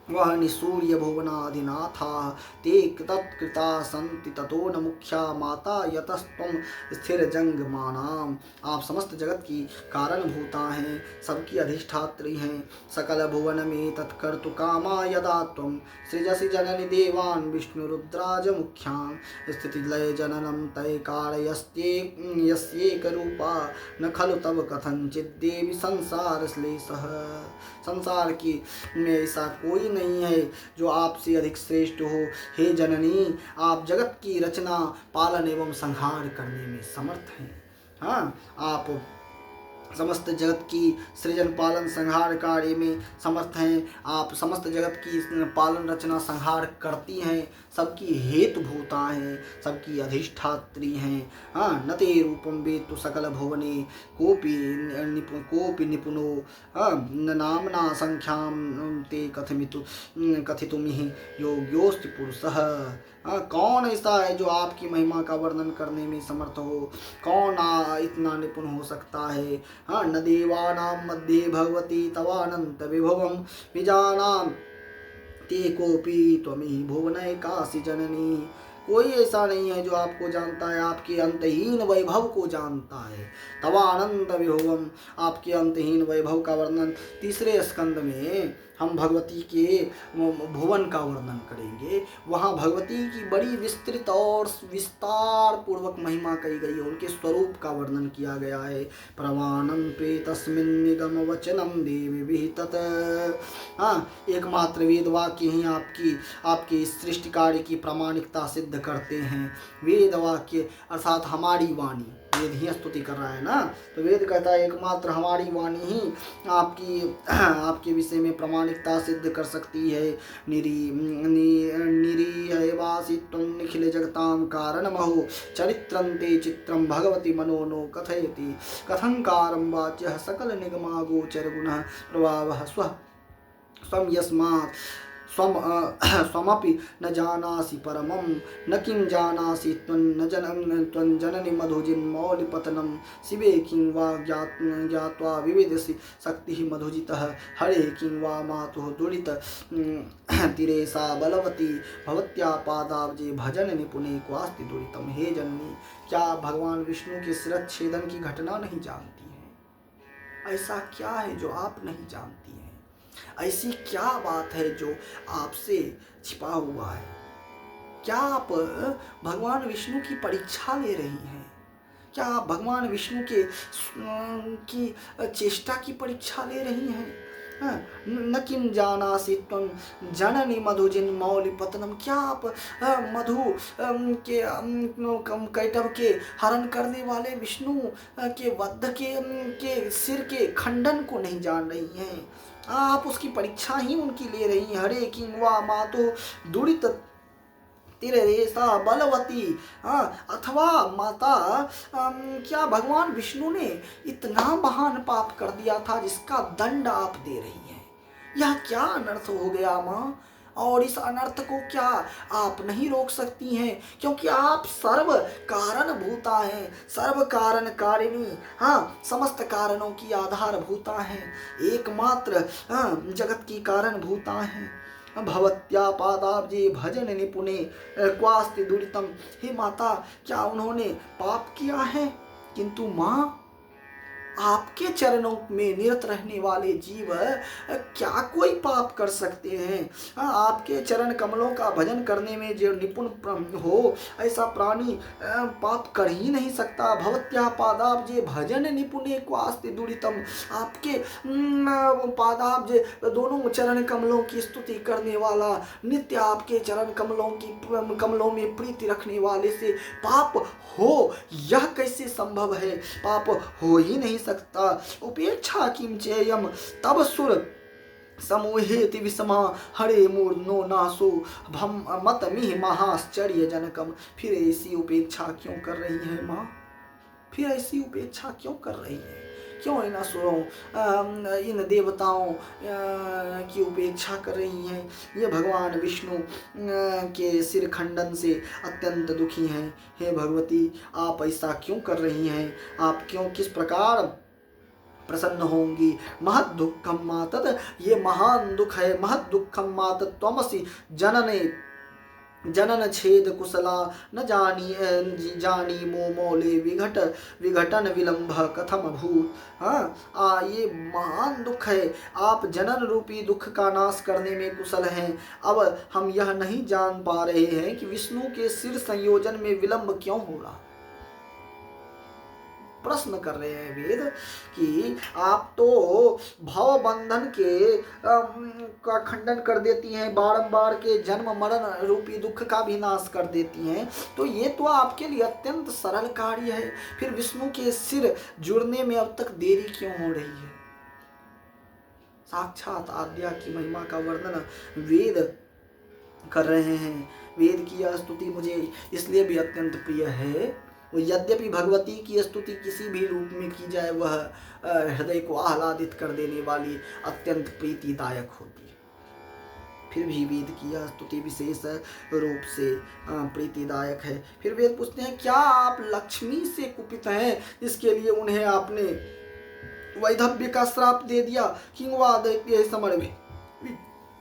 S1: वह निसूर्य भुवनाधिनाथा ते तत्कृता सन्ति ततो न मुख्या माता यतस्त्वं स्थिर जंगमानाम। आप समस्त जगत की कारणभूता हैं, सबकी अधिष्ठात्री हैं। सकल भुवन में तत्कर्तु कामा यदा त्वं सृजसि जननि देवान् विष्णुरुद्राज मुख्यां स्थिति लय जननम तय कारयस्ते यस्येक रूपा न खलु तब कथंचित् देवी संसार श्लेषः। संसार की में ऐसा कोई नहीं है जो आपसे अधिक श्रेष्ठ हो। हे जननी, आप जगत की रचना, पालन एवं संहार करने में समर्थ हैं। हाँ, आप समस्त जगत की सृजन पालन संहार कार्य में समर्थ हैं। आप समस्त जगत की पालन रचना संहार करती हैं, सबकी हेतुभूता हैं, सबकी अधिष्ठात्री हैं। हाँ, नते रूपम वेत्तु सकल भुवने कोपि निपुनो न नामना संख्यां ते कथितुमिह योग्योऽस्ति पुरुषः। कौन ऐसा है जो आपकी महिमा का वर्णन करने में समर्थ हो? कौन इतना निपुण हो सकता है? हाँ, न देवानां मध्ये भगवती तवानंत विभवम विजानां ते कोपि त्वमिह भुवनैकासि जननी। कोई ऐसा नहीं है जो आपको जानता है, आपके अंतहीन वैभव को जानता है। तवानंत विभवम, आपके अंतहीन वैभव का वर्णन तीसरे स्कंद में हम भगवती के भुवन का वर्णन करेंगे। वहाँ भगवती की बड़ी विस्तृत और विस्तार पूर्वक महिमा कही गई है, उनके स्वरूप का वर्णन किया गया है। प्रमाणम पे तस्मिन् निगम वचनम देवी विहितत। हाँ, एकमात्र वेद वाक्य ही आपके सृष्टि कार्य की प्रामाणिकता सिद्ध करते हैं। वेद वाक्य अर्थात हमारी वाणी, वेद ही स्तुति कर रहा है ना, तो वेद कहता है एकमात्र हमारी वाणी ही आपके विषय में प्रामाणिकता सिद्ध कर सकती है। निरीहवासित्वं निखिल जगतां कारणमहो चरित्रं ते चित्रं भगवती मनो नो कथयति कथंकारं वाच्यः सकल निगमा गोचर गुणः प्रभावः स्वं यस्मात् स्वमपि न जानासि परमं न किं जानासि त्वं जननि मधुजिन्मौलिपतनं शिवे किं वा ज्ञात्वा विविधसि शक्तिः मधुजितः हरे किं वा मातुः दुरित तीरे सा बलवती भवत्या पादाब्जे भजन निपुणे क्वास्ति दुरितम। हे जननी, क्या भगवान विष्णु के शिरच्छेदन की घटना नहीं जानती हैं? ऐसा क्या है जो आप नहीं जानती हैं? ऐसी क्या बात है जो आपसे छिपा हुआ है? क्या आप भगवान विष्णु की परीक्षा ले रही हैं? क्या आप भगवान विष्णु की चेष्टा की परीक्षा ले रही हैं? न किं जानासि त्वं जननि मधुजिन्मौलिपतनं। क्या आप मधु के कैटभ के हरण करने वाले विष्णु के वध के सिर के खंडन को नहीं जान रही हैं? आप उसकी परीक्षा ही उनकी ले रही हैं। हरे किं वा मातो दुरित तिरेसा बलवती। अथवा माता, क्या भगवान विष्णु ने इतना महान पाप कर दिया था जिसका दंड आप दे रही हैं? यह क्या अनर्थ हो गया माँ? और इस अनर्थ को क्या आप नहीं रोक सकती हैं? क्योंकि आप सर्व कारण भूता हैं, सर्व कारण कारिणी। हाँ, समस्त कारणों की आधार भूता हैं, एकमात्र जगत की कारण भूता हैं। भवत्या पादाब्जे भजन निपुणे क्वास्ति दुरितम। हे माता, क्या उन्होंने पाप किया है? किंतु माँ, आपके चरणों में निरत रहने वाले जीव क्या कोई पाप कर सकते हैं? आपके चरण कमलों का भजन करने में जो निपुण हो, ऐसा प्राणी पाप कर ही नहीं सकता। भवत्या पादाब्जे भजन निपुणे क्वास्ति दुरितम। आपके पादाब्ज दोनों चरण कमलों की स्तुति करने वाला, नित्य आपके चरण कमलों में प्रीति रखने वाले से पाप हो, यह कैसे संभव है? पाप हो ही नहीं सकता। उपेक्षा किम चेयम तब सुर समूहेति विषमा हरे मूर्नो नासो भम मत मिह महाश्चर्य जनकम। फिर ऐसी उपेक्षा क्यों कर रही है माँ? फिर ऐसी उपेक्षा क्यों कर रही है? क्यों इन असुरों, इन देवताओं की उपेक्षा कर रही हैं? ये भगवान विष्णु के सिर खंडन से अत्यंत दुखी हैं। हे भगवती, आप ऐसा क्यों कर रही हैं? आप क्यों, किस प्रकार प्रसन्न होंगी? महद दुखम मातत, ये महान दुख है। महद दुखम मातत त्वमसि जनने जनन छेद कुशला न जानी मोले विघटन विलंब कथम भूत। हाँ, ये महान दुख है। आप जनन रूपी दुख का नाश करने में कुशल हैं। अब हम यह नहीं जान पा रहे हैं कि विष्णु के सिर संयोजन में विलंब क्यों हो रहा। प्रश्न कर रहे हैं वेद कि आप तो भव बंधन के का खंडन कर देती हैं, बारंबार के जन्म मरण रूपी दुख का भी नाश कर देती हैं, तो ये तो आपके लिए अत्यंत सरल कार्य है। फिर विष्णु के सिर जुड़ने में अब तक देरी क्यों हो रही है? साक्षात आद्या की महिमा का वर्णन वेद कर रहे हैं। वेद की यह स्तुति मुझे इसलिए भी अत्यंत प्रिय है, यद्यपि भगवती की स्तुति किसी भी रूप में की जाए वह हृदय को आह्लादित कर देने वाली अत्यंत प्रीतिदायक होती है, फिर भी वेद की यह स्तुति विशेष रूप से प्रीतिदायक है। फिर वेद पूछते हैं, क्या आप लक्ष्मी से कुपित हैं, इसके लिए उन्हें आपने वैधव्य का श्राप दे दिया? किंवा दैत्य समर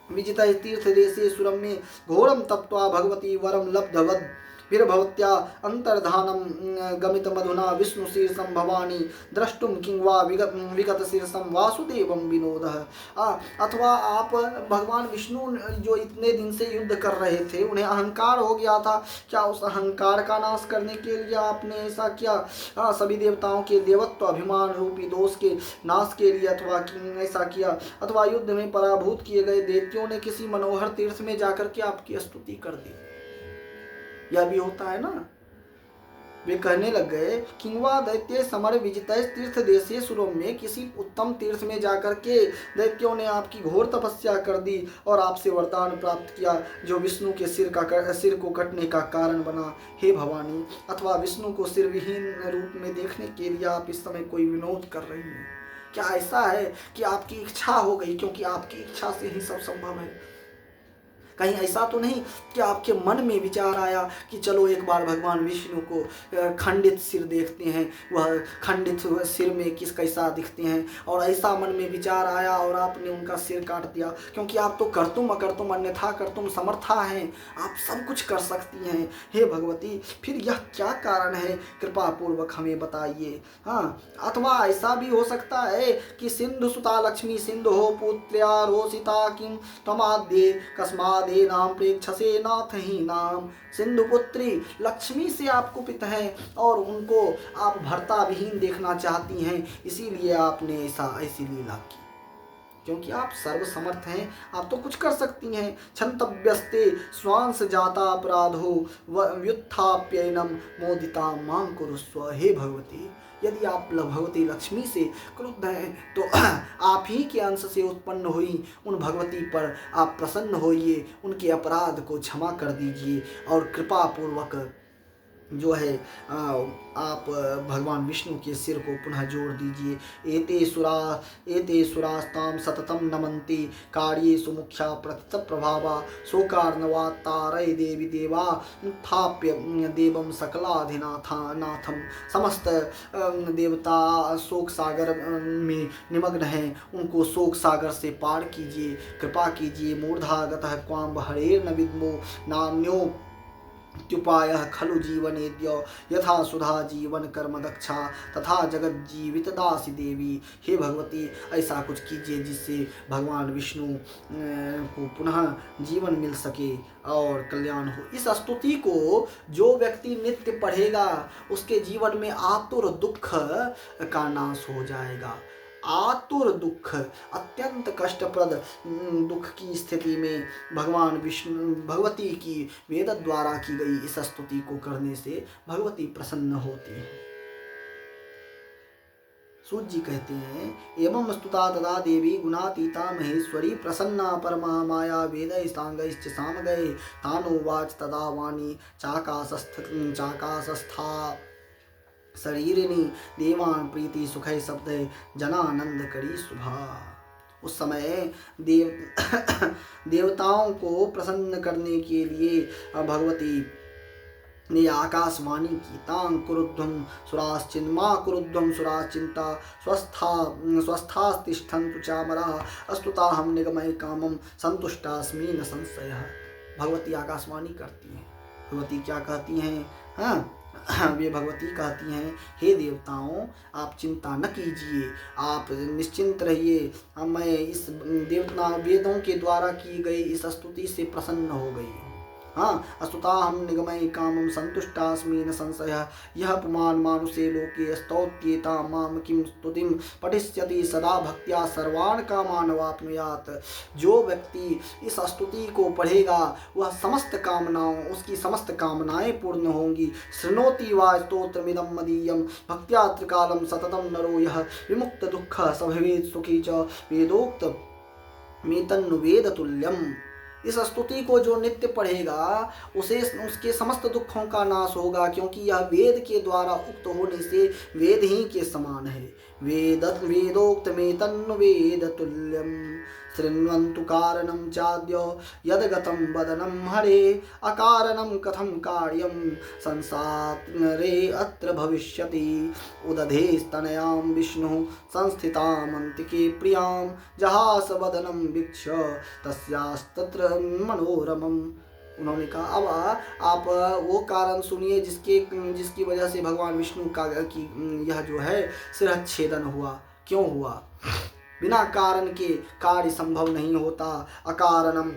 S1: विजिता तीर्थ देशे सुरम में घोरम तप्त्वा भगवती वरम लब्धवद वीरभवत्या अंतर्धानम गमित मधुना विष्णु शीर्षम भवानी द्रष्टुम किंवा विगत शीर्षम वासुदेवम विनोदः। अथवा आप भगवान विष्णु जो इतने दिन से युद्ध कर रहे थे, उन्हें अहंकार हो गया था, क्या उस अहंकार का नाश करने के लिए आपने ऐसा किया? सभी देवताओं के देवत्व अभिमान रूपी दोष के नाश के लिए अथवा ऐसा किया, अथवा युद्ध में पराभूत किए गए दैत्यों ने किसी मनोहर तीर्थ में जाकर के आपकी स्तुति कर दी। यह भी होता है ना। वे कहने लग गए, किंवा दैत्य समर विजितय तीर्थ देशीय सुरों में किसी उत्तम तीर्थ में जाकर के दैत्यों ने आपकी घोर तपस्या कर दी और आपसे वरदान प्राप्त किया जो विष्णु के सिर को कटने का कारण बना। हे भवानी, अथवा विष्णु को सिर विहीन रूप में देखने के लिए आप इस समय कोई विनोद कर रही हैं? क्या ऐसा है कि आपकी इच्छा हो गई, क्योंकि आपकी इच्छा से ही सब संभव है? कहीं ऐसा तो नहीं कि आपके मन में विचार आया कि चलो एक बार भगवान विष्णु को खंडित सिर देखते हैं, वह खंडित सिर में किस कैसा दिखते हैं, और ऐसा मन में विचार आया और आपने उनका सिर काट दिया? क्योंकि आप तो कर्तुम अकर्तुम अन्यथा कर्तुम समर्था हैं, आप सब कुछ कर सकती हैं। हे भगवती, फिर यह क्या कारण है? कृपा पूर्वक हमें बताइए। अथवा ऐसा भी हो सकता है कि सिंधु सुता लक्ष्मी सिंधु हो पुत्र्या रोसिता किम तमाद्ये कस्माद नाम प्रेक्षसे नाथ ही नाम। सिंधु पुत्री लक्ष्मी से आप कुपित हैं और उनको आप भर्ता विहीन देखना चाहती हैं, इसीलिए आपने ऐसी लीला की। क्योंकि आप सर्वसमर्थ हैं, आप तो कुछ कर सकती हैं। क्षंतव्यस्ते स्वांस जाता अपराधो व्युत्थाप्यैनम मोदिता मां कुरुस्व। हे भगवती, यदि आप भगवती लक्ष्मी से क्रुद्ध हैं तो आप ही के अंश से उत्पन्न हुई उन भगवती पर आप प्रसन्न होइए, उनके अपराध को क्षमा कर दीजिए और कृपा पूर्वक जो है आप भगवान विष्णु के सिर को पुनः जोड़ दीजिए। एते सुरास्ताम सततम नमन्ति कार्ये सुमुख्या प्रतित प्रभावा शोकार्णवा तारय देवी देवा उत्थाप्य देवम सकलाधिनाथम। समस्त देवता शोक सागर में निमग्न हैं, उनको शोक सागर से पार कीजिए, कृपा कीजिए। मूर्धागतः क्वाम हरेर्न विद्मो नान्यो त्युपायः खलु जीवनेद्य यथा सुधा जीवन कर्म दक्षा तथा जगत जीवित दासी देवी। हे भगवती, ऐसा कुछ कीजिए जिससे भगवान विष्णु को पुनः जीवन मिल सके और कल्याण हो। इस स्तुति को जो व्यक्ति नित्य पढ़ेगा उसके जीवन में आतुर दुख का नाश हो जाएगा। आतुर दुख, अत्यंत कष्टप्रद दुख की स्थिति में भगवान विष्णु भगवती की वेद द्वारा की गई इस स्तुति को करने से भगवती प्रसन्न होती है। सूत जी कहते हैं, एवं स्तुता तदा देवी गुणातीता महेश्वरी प्रसन्ना परमा माया वेदैस्तांगैश्च सामगै तानुवाच तदा वाणी चाकाशस्था शरीरिणी देवान प्रीति सुखै शब्द जनानंद करी सुभा। उस समय देवताओं को प्रसन्न करने के लिए भगवती ने आकाशवाणी की। तां कुरुध्वं सुराश्चिन् मां कुरुध्वं सुराश्चिन्ता स्वस्थास्तिष्ठन्तु चामराः अस्तुताहं निगमय कामं संतुष्टास्मि न संशयः। भगवती आकाशवाणी करती हैं। भगवती क्या कहती हैं? वे भगवती कहती हैं, हे देवताओं, आप चिंता न कीजिए, आप निश्चिंत रहिए। मैं इस वेदों के द्वारा की गई इस स्तुति से प्रसन्न हो गई हूँ। अस्तुता हम निगमय कामं संतुष्टास्मि न संशयः। यह पुमान् मानुषे लोके स्तौत्येता माम किं स्तुतिं पठिष्यति सदा भक्त्या सर्वान् कामान् वाप्नुयात्। जो व्यक्ति इस स्तुति को पढ़ेगा वह समस्त कामनाओं उसकी समस्त कामनाएं पूर्ण होंगी। शृणोति वा स्तोत्रमिदं मदीयं भक्त्या त्रिकालं सततं नरो यः विमुक्त दुःख स भवेत् सुखी च वेदोक्त मेतन्नुवेद तुल्यम्। इस स्तुति को जो नित्य पढ़ेगा उसके समस्त दुखों का नाश होगा, क्योंकि यह वेद के द्वारा उक्त होने से वेद ही के समान है। वेदोक्त में तन्वेद तुल्यम शृण्वन्तु कारणं चाद्य यद्गतं वदनं हरे अकारणं कथं कार्यं संसारे अत्र भविष्यति। उदधेस्तनयां विष्णु संस्थितामन्तिके प्रियां जहास वदनं वीक्ष्य तस्यास्तत्र मनोरमम्। उन्होंने कहा, अब आप वो कारण सुनिए जिसकी वजह से भगवान विष्णु का यह जो है शिरच्छेदन हुआ। क्यों हुआ? बिना कारण के कार्य संभव नहीं होता। अकारणम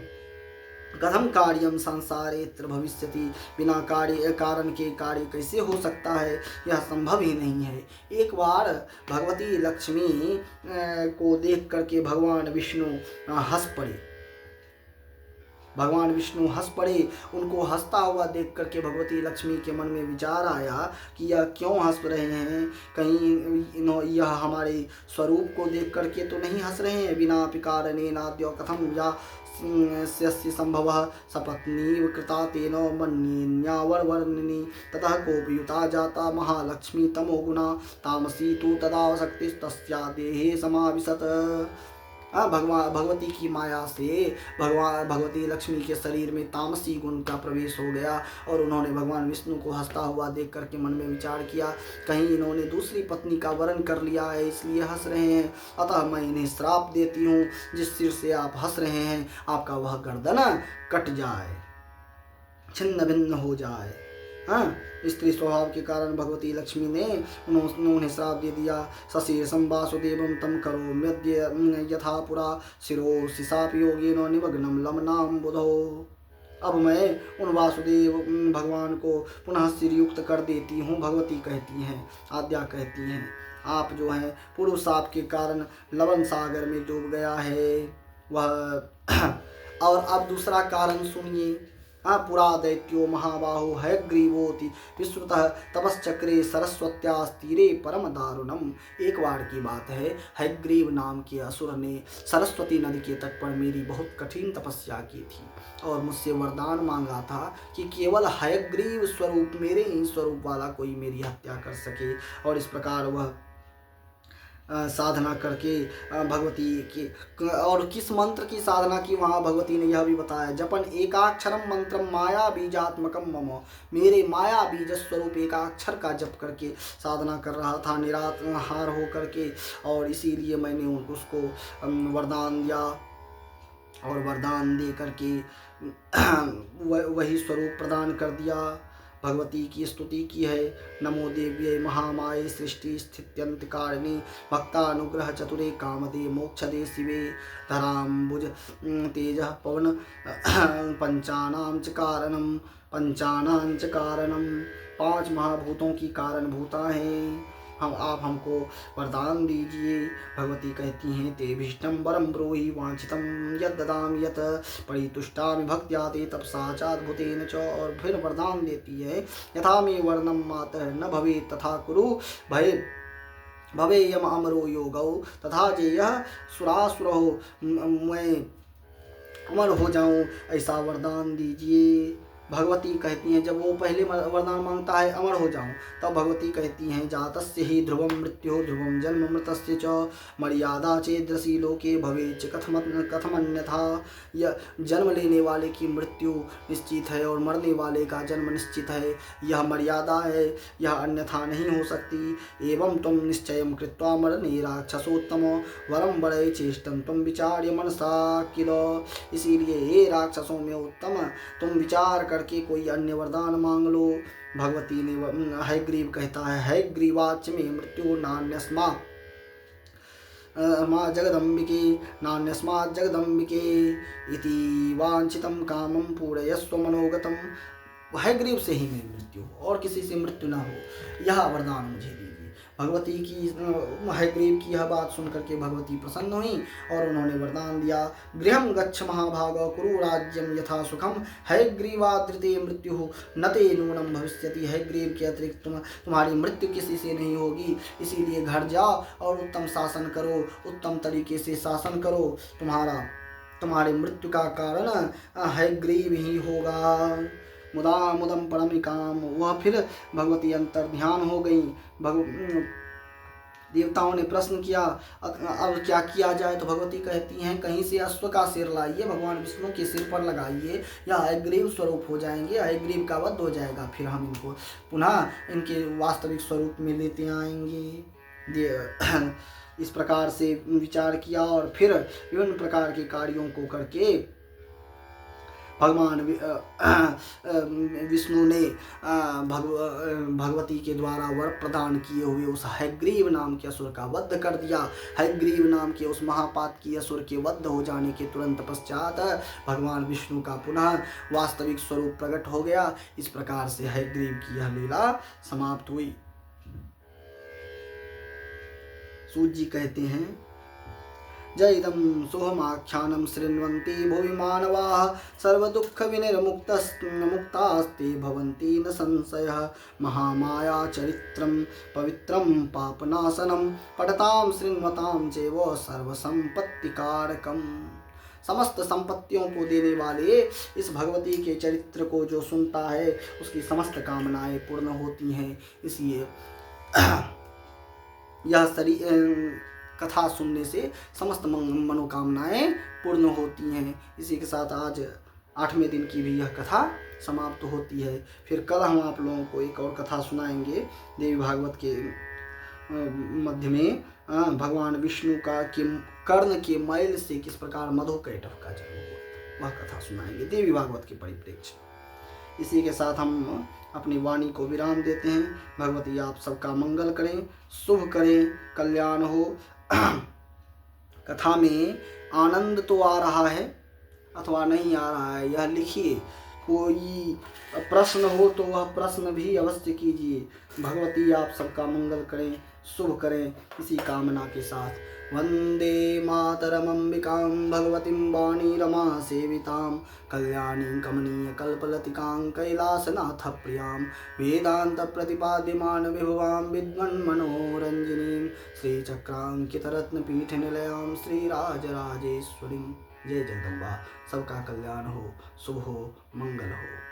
S1: कथम कार्यम संसारेत्र भविष्यति। बिना कारण के कार्य कैसे हो सकता है? यह संभव ही नहीं है। एक बार भगवती लक्ष्मी को देख करके भगवान विष्णु हंस पड़े। उनको हंसता हुआ देख करके भगवती लक्ष्मी के मन में विचार आया कि यह क्यों हंस रहे हैं? कहीं यह हमारे स्वरूप को देख करके तो नहीं हंस रहे हैं? बिना कारणेनाद्य कथम या संभवः सपत्नीव कृता तेन मन्येन्यावर्वर्णिनी ततः कोपयुता जाता महालक्ष्मी तमोगुणा तामसी तु तदा शक्तिस्तस्या देहे समाविशत। भगवती की माया से भगवती लक्ष्मी के शरीर में तामसी गुण का प्रवेश हो गया और उन्होंने भगवान विष्णु को हंसता हुआ देख करके मन में विचार किया, कहीं इन्होंने दूसरी पत्नी का वरण कर लिया है इसलिए हंस रहे हैं। अतः मैं इन्हें श्राप देती हूँ, जिस सिर से आप हंस रहे हैं आपका वह गर्दन कट जाए, छिन्न भिन्न हो जाए। स्त्री स्वभाव के कारण भगवती लक्ष्मी ने उन्होंने श्राप दे दिया। सशीर्षं वासुदेवं तम करोम्यद्य यथा पुरा शिरो शिशापि योगेन निमग्नं लमनां बुधो। अब मैं उन वासुदेव भगवान को पुनः सिरयुक्त कर देती हूँ। भगवती कहती हैं, आद्या कहती हैं, आप जो हैं पूर्व शाप के कारण लवण सागर में डूब गया है वह। और अब दूसरा कारण सुनिए। पुरा दैत्यो महाबाहो हयग्रीवोति विश्रुतः तपश्चक्रे सरस्वत्यास्तीरे परम दारुणम। एक बार की बात है, हयग्रीव नाम के असुर ने सरस्वती नदी के तट पर मेरी बहुत कठिन तपस्या की थी और मुझसे वरदान मांगा था कि केवल हयग्रीव स्वरूप मेरे ही स्वरूप वाला कोई मेरी हत्या कर सके। और इस प्रकार वह साधना करके भगवती की, और किस मंत्र की साधना की वहाँ भगवती ने यह भी बताया, जपन एकाक्षरम मंत्रम माया बीजात्मकम मम। मेरे माया बीज स्वरूप एकाक्षर का जप करके साधना कर रहा था निराहार हो करके, और इसीलिए मैंने उसको वरदान दिया। और वरदान दे करके वही स्वरूप प्रदान कर दिया। भगवती की स्तुति की है। नमो देव्यै महामाये सृष्टि स्थित्यंतकारिणी भक्तानुग्रह चतुरे कामदे मोक्षदे शिवे धराम्बुज तेजः पवन पंचानां च कारणम। 5 महाभूतों की कारण भूता हैं। आप हमको वरदान दीजिए। भगवती कहती हैं ते भीष्टम वरम ब्रूहि वांछितम यद ददामि यत परितुष्टामि भक्त्या ते तपसा चाद्भुतेन च। और फिर वरदान देती है यथा मे वर्णम मातः न भवेत् तथा कुरु भवेयम अमरो योगौ तथा जेयः सुरासुरौ मैं अमर हो जाऊं, ऐसा वरदान दीजिए। भगवती कहती हैं, जब वो पहले वरदान मांगता है अमर हो जाऊं, तब भगवती कहती हैं जातस्य हि ध्रुवं मृत्युः ध्रुवं जन्म मृतस्य च मर्यादा चेदृशी लोके भवेच्च कथमन्यथा। यह जन्म लेने वाले की मृत्यु निश्चित है और मरने वाले का जन्म निश्चित है, यह मर्यादा है, यह अन्यथा नहीं हो सकती। एवं तुम निश्चयं कृत्वा मरणे राक्षसोत्तम वरम वरै चेष्टं तुम विचार्य मनसा किल। इसीलिए हे राक्षसों में उत्तम, तुम विचार करके कोई अन्य वरदान मांग लो। भगवती ने हयग्रीव कहता है हयग्रीवाच में मृत्यु नान्यस्मा जगदम्बिके नान्यस्मात् जगदम्बिके इति वांछितं कामं पूरयस्व मनोगतम्। हयग्रीव से ही मेरी मृत्यु हो और किसी से मृत्यु ना हो, यह वरदान मुझे दीजिए। भगवती की हयग्रीव की यह बात सुनकर के भगवती प्रसन्न हुई और उन्होंने वरदान दिया गृहं गच्छ महाभाग कुरु राज्यं यथा सुखम हयग्रीवादृते मृत्यु न ते नूनं भविष्यति। हयग्रीव के अतिरिक्त तुम्हारी मृत्यु किसी से नहीं होगी, इसीलिए घर जाओ और उत्तम शासन करो, उत्तम तरीके से शासन करो। तुम्हारे मृत्यु का कारण हयग्रीव ही होगा। मुदम परमिकाम। वह फिर भगवती अंतर ध्यान हो गई। देवताओं ने प्रश्न किया अब क्या किया जाए, तो भगवती कहती हैं कहीं से अश्व का सिर लाइए, भगवान विष्णु के सिर पर लगाइए, या हयग्रीव स्वरूप हो जाएंगे, हयग्रीव का वध हो जाएगा, फिर हम इनको पुनः इनके वास्तविक स्वरूप में लेते आएंगे। इस प्रकार से विचार किया और फिर विभिन्न प्रकार के कार्यों को करके भगवान विष्णु ने भगवती के द्वारा वर प्रदान किए हुए उस हयग्रीव नाम के असुर का वध कर दिया। हयग्रीव नाम के उस महापातकी असुर के वध हो जाने के तुरंत पश्चात भगवान विष्णु का पुनः वास्तविक स्वरूप प्रकट हो गया। इस प्रकार से हयग्रीव की यह लीला समाप्त हुई। सूत जी कहते हैं जय इदं सोहमाख्यानं शृण्वन्ति भुवि मानवाः सर्वदुःख विनिर्मुक्तास्ते भवन्ति न संशयः। महामाया चरित्रं पवित्रं पापनाशनं पठतां शृण्वतां चैव सर्वसंपत्तिकारकम्। समस्त संपत्तियों को देने वाले इस भगवती के चरित्र को जो सुनता है उसकी समस्त कामनाएं पूर्ण होती हैं। इसलिए यह कथा सुनने से समस्त मनोकामनाएं पूर्ण होती हैं। इसी के साथ आज 8वें दिन की भी यह कथा समाप्त होती है। फिर कल हम आप लोगों को एक और कथा सुनाएंगे देवी भागवत के मध्य में भगवान विष्णु का कर्ण के मैल से किस प्रकार मधुकैटभ का जन्म हुआ, वह कथा सुनाएंगे देवी भागवत के परिप्रेक्ष्य। इसी के साथ हम अपनी वाणी को विराम देते हैं। भगवती आप सबका मंगल करें, शुभ करें, कल्याण हो। कथा में आनंद तो आ रहा है अथवा नहीं आ रहा है, यह लिखिए। कोई प्रश्न हो तो वह प्रश्न भी अवश्य कीजिए। भगवती आप सबका मंगल करें, शुभ करें, इसी कामना के साथ वंदे मातरमंबिकां भगवतीं वाणी रमा सेवितां कल्याणीं कमनीय कल्पलतिकां कैलासनाथ प्रियां वेदांत प्रतिपाद्यमान विभवां विद्वन् मनोरंजनीं श्रीचक्रांकित रत्नपीठ निलयां श्रीराजराजेश्वरीं। जय जगदम्बा। सबका कल्याण हो, शुभ हो, मंगल हो।